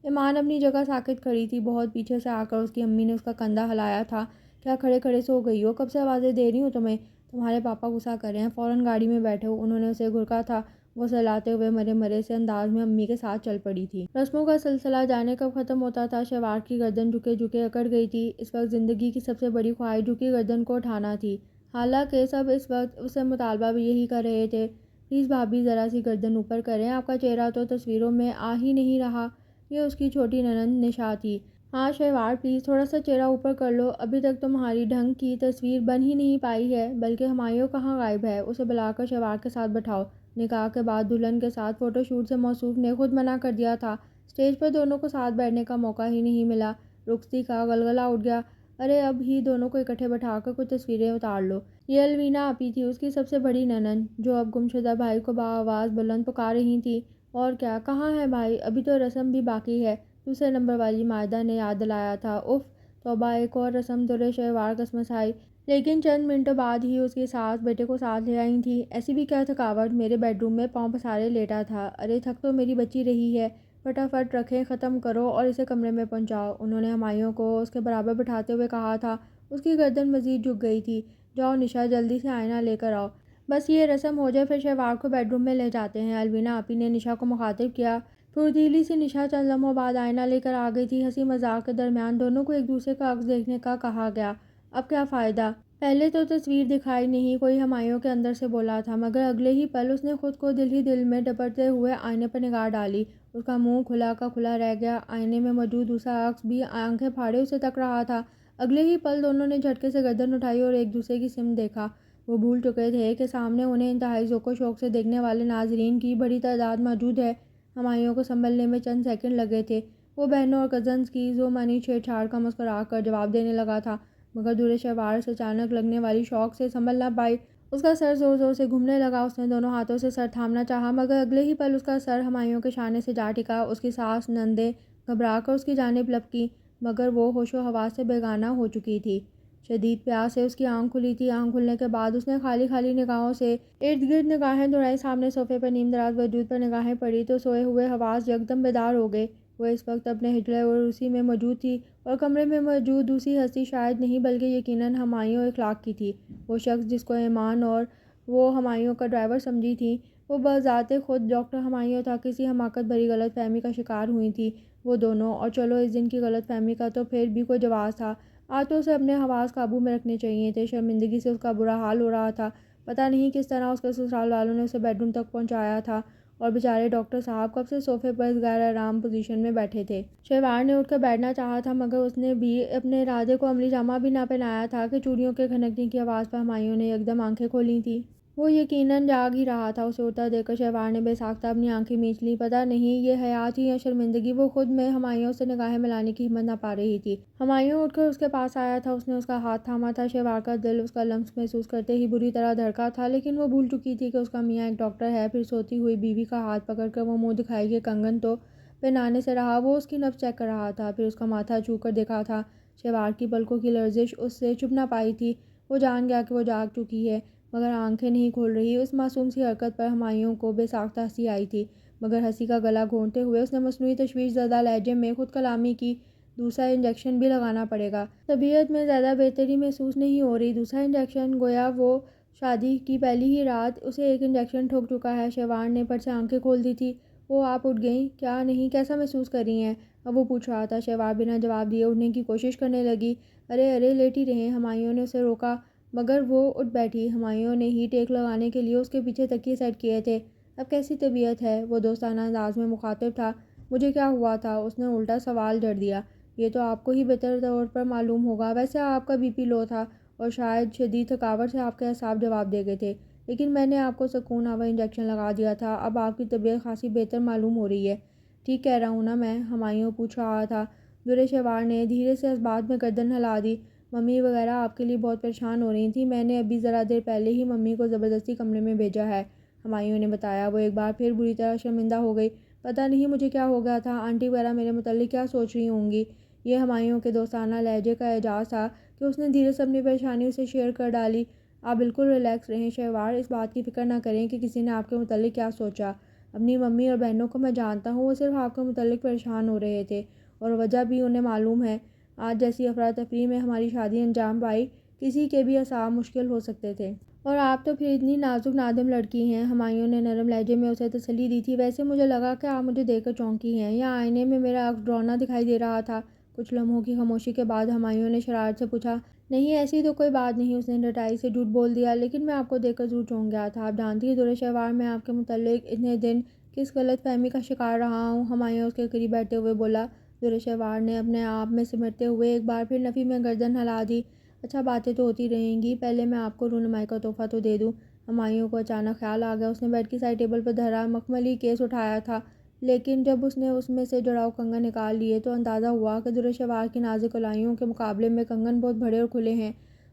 ایمان اپنی جگہ ساکت کھڑی تھی۔ بہت پیچھے سے آ کر اس کی امی نے اس کا کندھا ہلایا تھا۔ کیا کھڑے کھڑے سو گئی ہو؟ کب سے آوازیں دے رہی ہوں تمہیں؟ تمہارے پاپا غصہ کر رہے ہیں، فوراً گاڑی میں بیٹھو، انہوں نے اسے گھرکا تھا۔ وہ سہلاتے ہوئے مرے مرے سے انداز میں امی کے ساتھ چل پڑی تھی۔ رسموں کا سلسلہ جانے کب ختم ہوتا تھا۔ شہوار کی گردن جھکے جھکے اکڑ گئی تھی۔ اس وقت زندگی کی سب سے بڑی خواہش جھکی گردن کو اٹھانا تھی۔ حالانکہ سب اس وقت اس سے مطالبہ بھی یہی کر رہے تھے، پلیز بھابھی ذرا سی گردن اوپر کریں، آپ کا چہرہ تو تصویروں میں آ ہی نہیں رہا۔ یہ اس کی چھوٹی نند نشا تھی۔ ہاں شہوار، پلیز تھوڑا سا چہرہ اوپر کر لو، ابھی تک تمہاری ڈھنگ کی تصویر بن ہی نہیں پائی ہے۔ بلکہ ہمایوں کہاں غائب ہے؟ اسے بلا کر شہوار کے ساتھ بٹھاؤ۔ نکاح کے بعد دلہن کے ساتھ فوٹو شوٹ سے موصوف نے خود منع کر دیا تھا۔ اسٹیج پر دونوں کو ساتھ بیٹھنے کا موقع ہی نہیں ملا۔ رخصتی کا غلغلہ اٹھ گیا۔ ارے اب ہی دونوں کو اکٹھے بٹھا کر کچھ تصویریں اتار لو۔ یہ الوینا آپی تھی، اس کی سب سے بڑی نند، جو اب گمشدہ بھائی کو بآواز بلند پکار رہی تھی۔ اور کیا، کہاں ہے بھائی؟ ابھی تو رسم بھی باقی ہے، دوسرے نمبر والی مائدہ نے یاد دلایا تھا۔ اف توبہ، ایک اور رسم تو شہوار کسمسائی، لیکن چند منٹوں بعد ہی اس کی ساس بیٹے کو ساتھ لے آئی تھی۔ ایسی بھی کیا تھکاوٹ، میرے بیڈ روم میں پاؤں پسارے لیٹا تھا۔ ارے تھک تو میری بچی رہی ہے، فٹافٹ رکھیں ختم کرو اور اسے کمرے میں پہنچاؤ، انہوں نے ہمایوں کو اس کے برابر بٹھاتے ہوئے کہا تھا۔ اس کی گردن مزید جھک گئی تھی۔ جاؤ نشا، جلدی سے آئینہ لے کر آؤ، بس یہ رسم ہو جائے پھر شہوار کو بیڈ روم میں لے جاتے ہیں، الوینا آپی نے نشا کو مخاطب کیا۔ پھردیلی سی نشا چند لمحوں بعد آئینہ لے کر آ گئی تھی۔ ہنسی مذاق کے درمیان دونوں کو ایک دوسرے کا عکس دیکھنے کا کہا گیا۔ اب کیا فائدہ؟ پہلے تو تصویر دکھائی نہیں، کوئی ہمایوں کے اندر سے بولا تھا، مگر اگلے ہی پل اس نے خود کو دل ہی دل میں ڈپٹتے ہوئے آئینے پر نگاہ ڈالی۔ اس کا منہ کھلا کا کھلا رہ گیا۔ آئینے میں موجود دوسرا عکس بھی آنکھیں پھاڑے اسے تک رہا تھا۔ اگلے ہی پل دونوں نے جھٹکے سے گردن اٹھائی اور ایک دوسرے کی سمت دیکھا۔ وہ بھول چکے تھے کہ سامنے انہیں انتہائی ذوق و شوق سے دیکھنے والے ناظرین کی بڑی تعداد موجود ہے۔ ہمایوں کو سنبھلنے میں چند سیکنڈ لگے تھے۔ وہ بہنوں اور کزنز کی ذو معنی چھیڑ چھاڑ کا مسکرا کر جواب دینے لگا تھا، مگر دورے شہوار سے اچانک لگنے والی شوق سے سنبھل نہ پائی۔ اس کا سر زور زور سے گھومنے لگا۔ اس نے دونوں ہاتھوں سے سر تھامنا چاہا، مگر اگلے ہی پل اس کا سر ہمایوں کے شانے سے جا ٹکا۔ اس کی ساس نندیں گھبرا کر اس کی جانب لپکیں، مگر وہ ہوش و حواس سے بیگانہ ہو چکی تھی۔ شدید پیاس سے اس کی آنکھ کھلی تھی۔ آنکھ کھلنے کے بعد اس نے خالی خالی نگاہوں سے ارد گرد نگاہیں دوڑائیں۔ سامنے صوفے پر نیم دراز وجود پر نگاہیں پڑی تو سوئے ہوئے حواس یکدم بیدار ہو گئے۔ وہ اس وقت اپنے حجرہ عروسی میں موجود تھی اور کمرے میں موجود دوسری ہستی شاید نہیں بلکہ یقیناً ہمایوں اخلاق کی تھی۔ وہ شخص جس کو ایمان اور وہ ہمایوں کا ڈرائیور سمجھی تھی، وہ بذات خود ڈاکٹر ہمایوں تھا کسی حماقت بھری غلط فہمی کا شکار ہوئی تھی وہ دونوں۔ اور چلو اس دن کی غلط فہمی کا تو پھر بھی کوئی جواز تھا، آج تو اسے اپنے حواس قابو میں رکھنے چاہیے تھے۔ شرمندگی سے اس کا برا حال ہو رہا تھا، پتہ نہیں کس طرح اس کے سسرال والوں نے اسے بیڈ روم تک پہنچایا تھا، اور بیچارے ڈاکٹر صاحب کب سے صوفے پر اس غیر آرام پوزیشن میں بیٹھے تھے۔ شہوار نے اٹھ کر بیٹھنا چاہا تھا مگر اس نے بھی اپنے ارادے کو عملی جامہ بھی نہ پہنایا تھا کہ چوڑیوں کے کھنکنے کی آواز پر ہمایوں نے یکدم آنکھیں کھولی تھیں۔ وہ یقیناً جاگ ہی رہا تھا۔ اسے اٹھتا دیکھ کر شہوار نے بے ساختہ اپنی آنکھیں مینچ لیں۔ پتہ نہیں یہ حیا تھی یا شرمندگی، وہ خود میں ہمایوں سے نگاہیں ملانے کی ہمت نہ پا رہی تھی۔ ہمایوں اٹھ کر اس کے پاس آیا تھا، اس نے اس کا ہاتھ تھاما تھا۔ شہوار کا دل اس کا لمس محسوس کرتے ہی بری طرح دھڑکا تھا، لیکن وہ بھول چکی تھی کہ اس کا میاں ایک ڈاکٹر ہے۔ پھر سوتی ہوئی بیوی کا ہاتھ پکڑ کر وہ منہ دکھائی کہ کنگن تو پہنانے سے رہا، وہ اس کی نبض چیک کر رہا تھا، پھر اس کا ماتھا چھو کر دیکھا تھا۔ شہوار کی پلکوں کی لرزش اس سے چھپ نہ پائی تھی۔ وہ جان گیا کہ وہ جاگ چکی ہے مگر آنکھیں نہیں کھول رہی۔ اس معصوم سی حرکت پر ہمایوں کو بے ساختہ ہنسی آئی تھی، مگر ہنسی کا گلا گھونٹتے ہوئے اس نے مصنوعی تشویش زدہ لہجے میں خود کلامی کی، دوسرا انجیکشن بھی لگانا پڑے گا۔ طبیعت میں زیادہ بہتری محسوس نہیں ہو رہی۔ دوسرا انجیکشن؟ گویا وہ شادی کی پہلی ہی رات اسے ایک انجیکشن ٹھوک چکا ہے۔ شہوار نے پٹ سے آنکھیں کھول دی تھی۔ وہ آپ اٹھ گئیں کیا؟ نہیں، کیسا محسوس کر رہی ہیں؟ اب وہ پوچھ رہا تھا۔ شہوار بنا جواب دیے اٹھنے کی کوشش کرنے لگی۔ ارے لیٹی رہیں۔ ہمایوں نے اسے روکا مگر وہ اٹھ بیٹھی۔ ہمایوں نے ہیٹ ایک لگانے کے لیے اس کے پیچھے تکیے سیٹ کیے تھے۔ اب کیسی طبیعت ہے؟ وہ دوستانہ انداز میں مخاطب تھا۔ مجھے کیا ہوا تھا؟ اس نے الٹا سوال جڑ دیا۔ یہ تو آپ کو ہی بہتر طور پر معلوم ہوگا، ویسے آپ کا بی پی لو تھا اور شاید شدید تھکاوٹ سے آپ کے اعصاب جواب دے گئے تھے، لیکن میں نے آپ کو سکون آور انجیکشن لگا دیا تھا۔ اب آپ کی طبیعت خاصی بہتر معلوم ہو رہی ہے۔ ٹھیک کہہ رہا ہوں نا میں؟ ہمایوں پوچھ رہا تھا۔ درِ شہوار نے دھیرے سے اس بات میں گردن ہلا دی۔ ممی وغیرہ آپ کے لیے بہت پریشان ہو رہی تھیں، میں نے ابھی ذرا دیر پہلے ہی ممی کو زبردستی کمرے میں بھیجا ہے، ہمایوں نے بتایا۔ وہ ایک بار پھر بری طرح شرمندہ ہو گئی۔ پتہ نہیں مجھے کیا ہو گیا تھا، آنٹی وغیرہ میرے متعلق کیا سوچ رہی ہوں گی؟ یہ ہمایوں کے دوستانہ لہجے کا اعجاز تھا کہ اس نے دھیرے سے اپنی پریشانی اسے شیئر کر ڈالی۔ آپ بالکل ریلیکس رہیں شہوار، اس بات کی فکر نہ کریں کہ کسی نے آپ کے متعلق کیا سوچا۔ اپنی ممی اور بہنوں کو میں جانتا ہوں، وہ صرف آپ کے متعلق پریشان ہو رہے تھے اور وجہ بھی انہیں معلوم ہے۔ آج جیسی افراتفری میں ہماری شادی انجام پائی، کسی کے بھی اعصاب مشکل ہو سکتے تھے۔ اور آپ تو پھر اتنی نازک نادم لڑکی ہیں، ہمایوں نے نرم لہجے میں اسے تسلی دی تھی۔ ویسے مجھے لگا کہ آپ مجھے دیکھ کر چونکی ہیں یا آئینے میں میرا عکس ڈراؤنا دکھائی دے رہا تھا۔ کچھ لمحوں کی خاموشی کے بعد ہمایوں نے شرارت سے پوچھا۔ نہیں ایسی تو کوئی بات نہیں، اس نے ڈٹائی سے جھوٹ بول دیا، لیکن میں آپ کو دیکھ کر ضرور چونک گیا تھا۔ آپ جانتی ہیں درِ شہوار، میں آپ کے متعلق اتنے دن کس غلط فہمی کا شکار رہا ہوں؟ ہمایوں اس کے قریب بیٹھتے ہوئے بولا۔ درِ شہوار نے اپنے آپ میں سمٹتے ہوئے ایک بار پھر نفی میں گردن ہلا دی۔ اچھا باتیں تو ہوتی رہیں گی، پہلے میں آپ کو رونمائی کا تحفہ تو دے دوں۔ ہمایوں کو اچانک خیال آ گیا۔ اس نے بیڈ کی سائڈ ٹیبل پر دھرا مخملی کیس اٹھایا تھا، لیکن جب اس نے اس میں سے جڑاؤ کنگن نکال لیے تو اندازہ ہوا کہ درِ شہوار کی نازک کلائیوں کے مقابلے میں کنگن بہت بڑے اور کھلے ہیں۔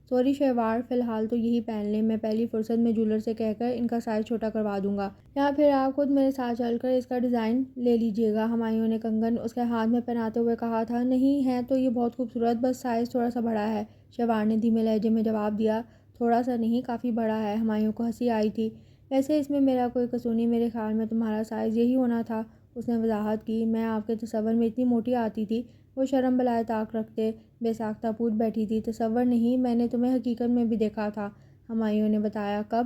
سوری شہوار، فی الحال تو یہی پہن لیں، میں پہلی فرصت میں جولر سے کہہ کر ان کا سائز چھوٹا کروا دوں گا، یا پھر آپ خود میرے ساتھ چل کر اس کا ڈیزائن لے لیجیے گا۔ ہمایوں نے کنگن اس کے ہاتھ میں پہناتے ہوئے کہا تھا۔ نہیں ہے تو یہ بہت خوبصورت، بس سائز تھوڑا سا بڑا ہے، شہوار نے دھیمے لہجے میں جواب دیا۔ تھوڑا سا نہیں، کافی بڑا ہے۔ ہمایوں کو ہنسی آئی تھی۔ ویسے اس میں میرا کوئی قصور نہیں، میرے خیال میں تمہارا سائز یہی ہونا تھا، اس نے وضاحت کی۔ میں آپ کے تصور میں اتنی موٹی آتی تھی؟ وہ شرم بلائے طاق رکھتے بے ساختہ پوچھ بیٹھی تھی۔ تصور نہیں، میں نے تمہیں حقیقت میں بھی دیکھا تھا، ہمایوں نے بتایا۔ کب؟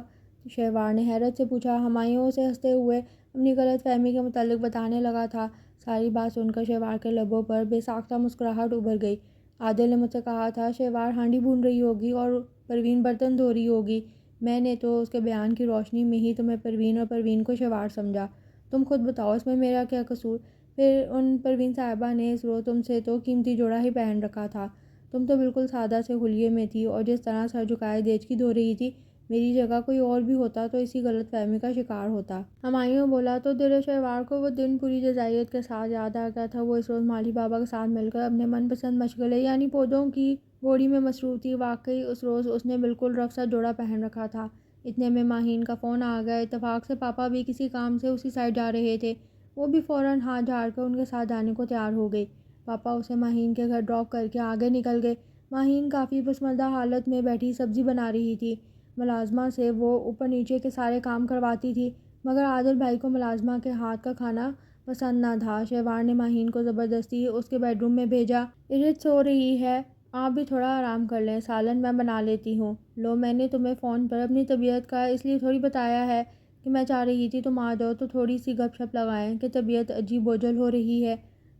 شہوار نے حیرت سے پوچھا۔ ہمایوں اسے ہنستے ہوئے اپنی غلط فہمی کے متعلق بتانے لگا تھا۔ ساری بات سن کر شہوار کے لبوں پر بے ساختہ مسکراہٹ ابھر گئی۔ عادل نے مجھ سے کہا تھا شہوار ہانڈی بھون رہی ہوگی اور پروین برتن دھو رہی ہوگی، میں نے تو اس کے بیان کی روشنی میں ہی تمہیں پروین اور پروین کو شہوار سمجھا۔ تم خود بتاؤ اس میں میرا کیا قصور؟ پھر ان پروین صاحبہ نے اس روز تم سے تو قیمتی جوڑا ہی پہن رکھا تھا، تم تو بالکل سادہ سے حلیے میں تھی اور جس طرح سر جھکائے دیچکی دھو رہی تھی، میری جگہ کوئی اور بھی ہوتا تو اسی غلط فہمی کا شکار ہوتا۔ ہمایوں بولا تو درِ شہوار کو وہ دن پوری جزائیت کے ساتھ یاد آ گیا تھا۔ وہ اس روز مالی بابا کے ساتھ مل کر اپنے من پسند مشغلے یعنی پودوں کی گوڑی میں مصروف تھی۔ واقعی اس روز اس نے بالکل رف سا جوڑا پہن رکھا تھا۔ اتنے میں ماہین کا فون آ گیا۔ اتفاق سے پاپا بھی کسی کام سے اسی سائڈ جا رہے تھے، وہ بھی فوراً ہاتھ جھاڑ کر ان کے ساتھ جانے کو تیار ہو گئی۔ پاپا اسے ماہین کے گھر ڈراپ کر کے آگے نکل گئے۔ ماہین کافی پسماندہ حالت میں بیٹھی سبزی بنا رہی تھی۔ ملازمہ سے وہ اوپر نیچے کے سارے کام کرواتی تھی، مگر عادل بھائی کو ملازمہ کے ہاتھ کا کھانا پسند نہ تھا۔ شہوار نے ماہین کو زبردستی اس کے بیڈ روم میں بھیجا۔ ارت سو رہی ہے، آپ بھی تھوڑا آرام کر لیں، سالن میں بنا لیتی ہوں۔ لو، میں نے تمہیں فون پر اپنی طبیعت کا اس لیے تھوڑی بتایا ہے کہ میں چاہ رہی تھی تم آ جاؤ تو تھوڑی سی گپ شپ لگائیں کہ طبیعت عجیب بوجھل ہو رہی ہے۔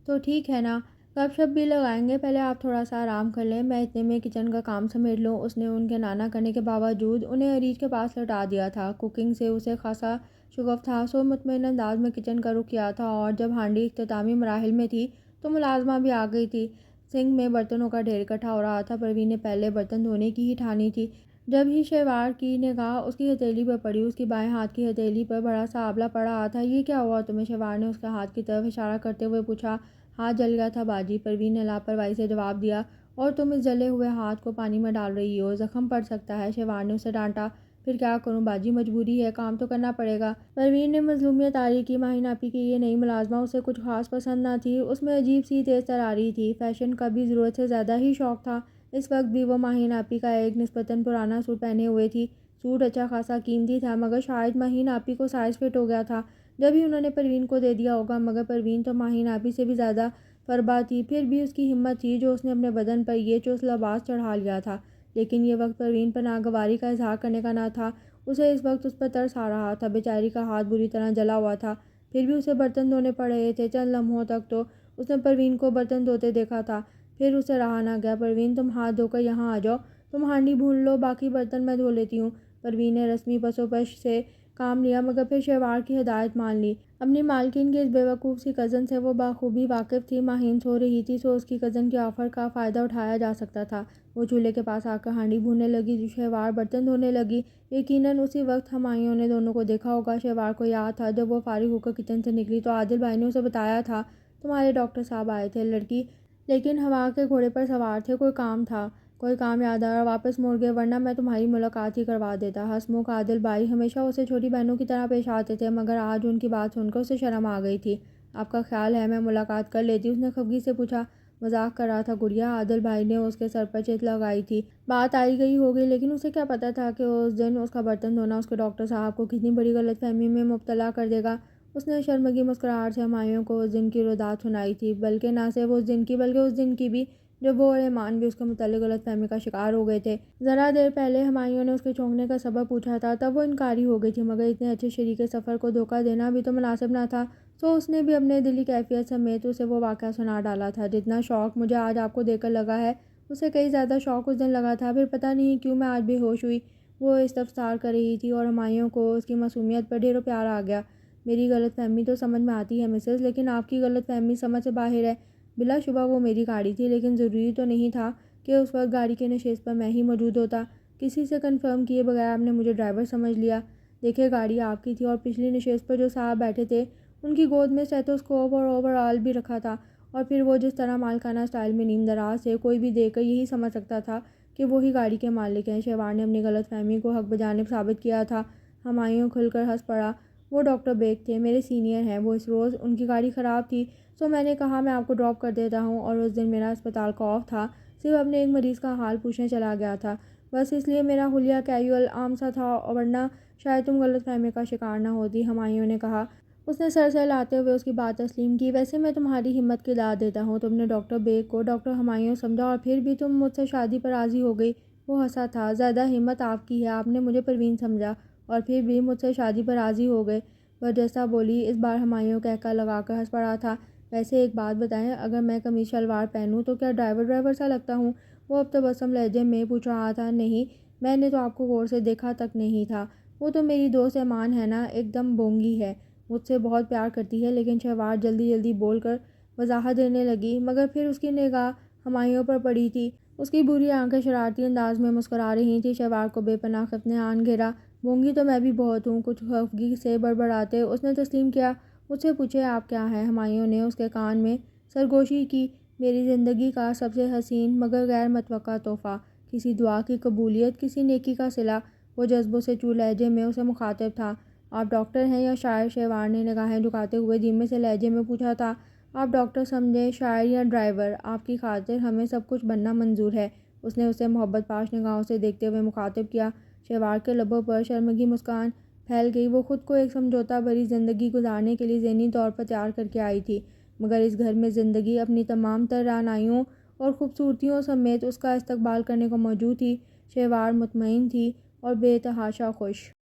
تو ٹھیک ہے نا، گپ شپ بھی لگائیں گے، پہلے آپ تھوڑا سا آرام کر لیں، میں اتنے میں کچن کا کام سمیٹ لوں۔ اس نے ان کے نانا کرنے کے باوجود انہیں ارت کے پاس لٹا دیا تھا۔ کوکنگ سے اسے خاصا شغف تھا، سو مطمئن انداز میں کچن کا رخ کیا تھا، اور جب ہانڈی اختتامی مراحل میں تھی تو ملازمہ بھی آ گئی تھی۔ سنک میں برتنوں کا ڈھیر اکٹھا ہو رہا تھا۔ پروین نے پہلے برتن دھونے کی ہی ٹھانی تھی، جب ہی شہوار کی نگاہ اس کی ہتھیلی پر پڑی۔ اس کی بائیں ہاتھ کی ہتھیلی پر بڑا سا آبلہ پڑ رہا تھا۔ یہ کیا ہوا تمہیں؟ شہوار نے اس کے ہاتھ کی طرف اشارہ کرتے ہوئے پوچھا۔ ہاتھ جل گیا تھا باجی، پروین نے لاپرواہی سے جواب دیا۔ اور تم اس جلے ہوئے ہاتھ کو پانی میں ڈال رہی ہو، زخم پڑ سکتا ہے، شہوار نے اسے ڈانٹا۔ پھر کیا کروں باجی، مجبوری ہے، کام تو کرنا پڑے گا۔ پروین نے مظلومیت طاری کی۔ ماہین آپی کی یہ نئی ملازمہ اسے کچھ خاص پسند نہ تھی، اس میں عجیب سی تیز تراری تھی۔ فیشن کا بھی ضرورت سے زیادہ ہی شوق تھا۔ اس وقت بھی وہ ماہین آپی کا ایک نسبتاً پرانا سوٹ پہنے ہوئے تھی۔ سوٹ اچھا خاصا قیمتی تھا، مگر شاید ماہین آپی کو سائز فٹ ہو گیا تھا جب ہی انہوں نے پروین کو دے دیا ہوگا، مگر پروین تو ماہین آپی سے بھی زیادہ فربا تھی۔ پھر بھی اس کی ہمت تھی جو اس نے اپنے بدن پر یہ چست لباس چڑھا لیا تھا، لیکن یہ وقت پروین پر ناگواری کا اظہار کرنے کا نہ تھا۔ اسے اس وقت اس پر ترس آ رہا تھا، بیچاری کا ہاتھ بری طرح جلا ہوا تھا، پھر بھی اسے برتن دھونے پڑ رہے تھے۔ چند لمحوں تک تو اس نے پروین کو برتن دھوتے دیکھا تھا، پھر اسے رہا نہ گیا۔ پروین، تم ہاتھ دھو کر یہاں آ جاؤ، تم ہانڈی بھون لو، باقی برتن میں دھو لیتی ہوں۔ پروین نے رسمی پس و پش سے کام لیا، مگر پھر شہوار کی ہدایت مان لی۔ اپنی مالکین کی اس بے وقوف سی کزن سے وہ بخوبی واقف تھی۔ ماہین سو رہی تھی، سو اس کی کزن کے آفر کا فائدہ اٹھایا جا سکتا تھا۔ وہ چولہے کے پاس آ کر ہانڈی بھوننے لگی، شہوار برتن دھونے لگی۔ یقیناً اسی وقت ہمایوں نے دونوں کو دیکھا ہوگا۔ شہوار کو یاد تھا جب وہ فارغ ہو کر کچن سے نکلی تو عادل بھائی نے اسے بتایا تھا تمہارے ڈاکٹر صاحب آئے تھے۔ لڑکی لیکن ہوا کے گھوڑے پر سوار تھے، کوئی کام تھا، کوئی کام یاد آیا اور واپس مڑ گئے، ورنہ میں تمہاری ملاقات ہی کروا دیتا۔ ہسمکھ عادل بھائی ہمیشہ اسے چھوٹی بہنوں کی طرح پیش آتے تھے، مگر آج ان کی بات سن کر اسے شرم آ گئی تھی۔ آپ کا خیال ہے میں ملاقات کر لیتی؟ اس نے خفگی سے پوچھا۔ مذاق کر رہا تھا گڑیا، عادل بھائی نے اس کے سر پر چت لگائی تھی۔ بات آئی گئی ہوگی، لیکن اسے کیا پتہ تھا کہ اس دن اس کا برتن دھونا اس کے ڈاکٹر صاحب کو کتنی بڑی غلط فہمی میں مبتلا کر دے گا۔ اس نے شرمگی مسکراہٹ سے ہمایوں کو اس دن کی روایت سنائی تھی، بلکہ نہ صرف اس دن کی بلکہ اس دن کی بھی جب وہ اور ایمان بھی اس کے متعلق غلط فہمی کا شکار ہو گئے تھے۔ ذرا دیر پہلے ہمایوں نے اس کے چونکنے کا سبب پوچھا تھا، تب وہ انکاری ہو گئی تھی، مگر اتنے اچھے شریک سفر کو دھوکہ دینا بھی تو مناسب نہ تھا، سو اس نے بھی اپنے دلی کیفیت سمیت اسے وہ واقعہ سنا ڈالا تھا۔ جتنا شوق مجھے آج آپ کو دیکھ کر لگا ہے، اسے کئی زیادہ شوق اس دن لگا تھا۔ پھر پتہ نہیں کیوں میں آج بے ہوش ہوئی، وہ استفسار کر رہی تھی، اور ہمایوں کو اس کی معصومیت پر ڈھیروں پیار آ گیا۔ میری غلط فہمی تو سمجھ میں آتی ہے مسز، لیکن آپ کی غلط فہمی سمجھ سے باہر ہے۔ بلا شبہ وہ میری گاڑی تھی، لیکن ضروری تو نہیں تھا کہ اس وقت گاڑی کے نشست پر میں ہی موجود ہوتا۔ کسی سے کنفرم کیے بغیر آپ نے مجھے ڈرائیور سمجھ لیا۔ دیکھیں، گاڑی آپ کی تھی، اور پچھلی نشست پر جو صاحب بیٹھے تھے ان کی گود میں اسٹیتھوسکوپ اور اوور آل بھی رکھا تھا، اور پھر وہ جس طرح مالکانہ اسٹائل میں نیم دراز تھے، کوئی بھی دیکھ کر یہی سمجھ سکتا تھا کہ وہی گاڑی کے مالک ہیں۔ شہوار نے اپنی غلط فہمی کو حق بجانب ثابت کیا تھا۔ ہمایوں کھل کر ہنس پڑا۔ وہ ڈاکٹر بیگ تھے، میرے سینئر ہیں، وہ اس روز ان کی گاڑی خراب تھی، سو میں نے کہا میں آپ کو ڈراپ کر دیتا ہوں، اور اس دن میرا اسپتال کا آف تھا، صرف اپنے ایک مریض کا حال پوچھنے چلا گیا تھا، بس اس لیے میرا حلیہ کیجول عام سا تھا، ورنہ شاید تم غلط فہمی کا شکار نہ ہوتی۔ ہمایوں نے کہا۔ اس نے سر سہلاتے ہوئے اس کی بات تسلیم کی۔ ویسے میں تمہاری ہمت کی داد دیتا ہوں، تم نے ڈاکٹر بیگ کو ڈاکٹر ہمایوں سمجھا اور پھر بھی تم مجھ سے شادی پر راضی ہو گئی۔ وہ ہنسا تھا۔ زیادہ ہمت آپ کی ہے، آپ نے مجھے پروین سمجھا اور پھر بھی مجھ سے شادی پر راضی ہو گئے، برجستہ بولی۔ اس بار ہمایوں قہقہ لگا کر ہنس پڑا تھا۔ ویسے ایک بات بتائیں، اگر میں قمیص شلوار پہنوں تو کیا ڈرائیور سا لگتا ہوں؟ وہ اب تبسم لہجے میں پوچھ رہا تھا۔ نہیں، میں نے تو آپ کو غور سے دیکھا تک نہیں تھا۔ وہ تو میری دوست ایمان ہے نا، ایک دم بونگی ہے، مجھ سے بہت پیار کرتی ہے۔ لیکن شہوار جلدی جلدی بول کر وضاحت دینے لگی، مگر پھر اس کی نگاہ ہمایوں پر پڑی تھی۔ اس کی بری آنکھیں شرارتی انداز میں مسکرا رہی تھیں۔ شہوار کو بے پناہ خفت نے آن گھیرا۔ بونگی تو میں بھی بہت ہوں، کچھ خفگی سے بڑبڑاتے اس نے تسلیم کیا۔ مجھ سے پوچھے آپ کیا ہیں؟ ہمایوں نے اس کے کان میں سرگوشی کی۔ میری زندگی کا سب سے حسین مگر غیر متوقع تحفہ، کسی دعا کی قبولیت، کسی نیکی کا صلہ۔ وہ جذبوں سے چور لہجے میں اسے مخاطب تھا۔ آپ ڈاکٹر ہیں یا شاعر؟ شہوار نے نگاہیں جھکاتے ہوئے دھیمے سے لہجے میں پوچھا تھا۔ آپ ڈاکٹر سمجھیں، شاعر یا ڈرائیور، آپ کی خاطر ہمیں سب کچھ بننا منظور ہے، اس نے اسے محبت پاش نگاہوں سے دیکھتے ہوئے مخاطب کیا۔ شہوار کے لبوں پر شرمگی مسکان پھیل گئی۔ وہ خود کو ایک سمجھوتہ بھری زندگی گزارنے کے لیے ذہنی طور پر تیار کر کے آئی تھی، مگر اس گھر میں زندگی اپنی تمام تر رعنائیوں اور خوبصورتیوں سمیت اس کا استقبال کرنے کو موجود تھی۔ شہوار مطمئن تھی اور بے تحاشا خوش۔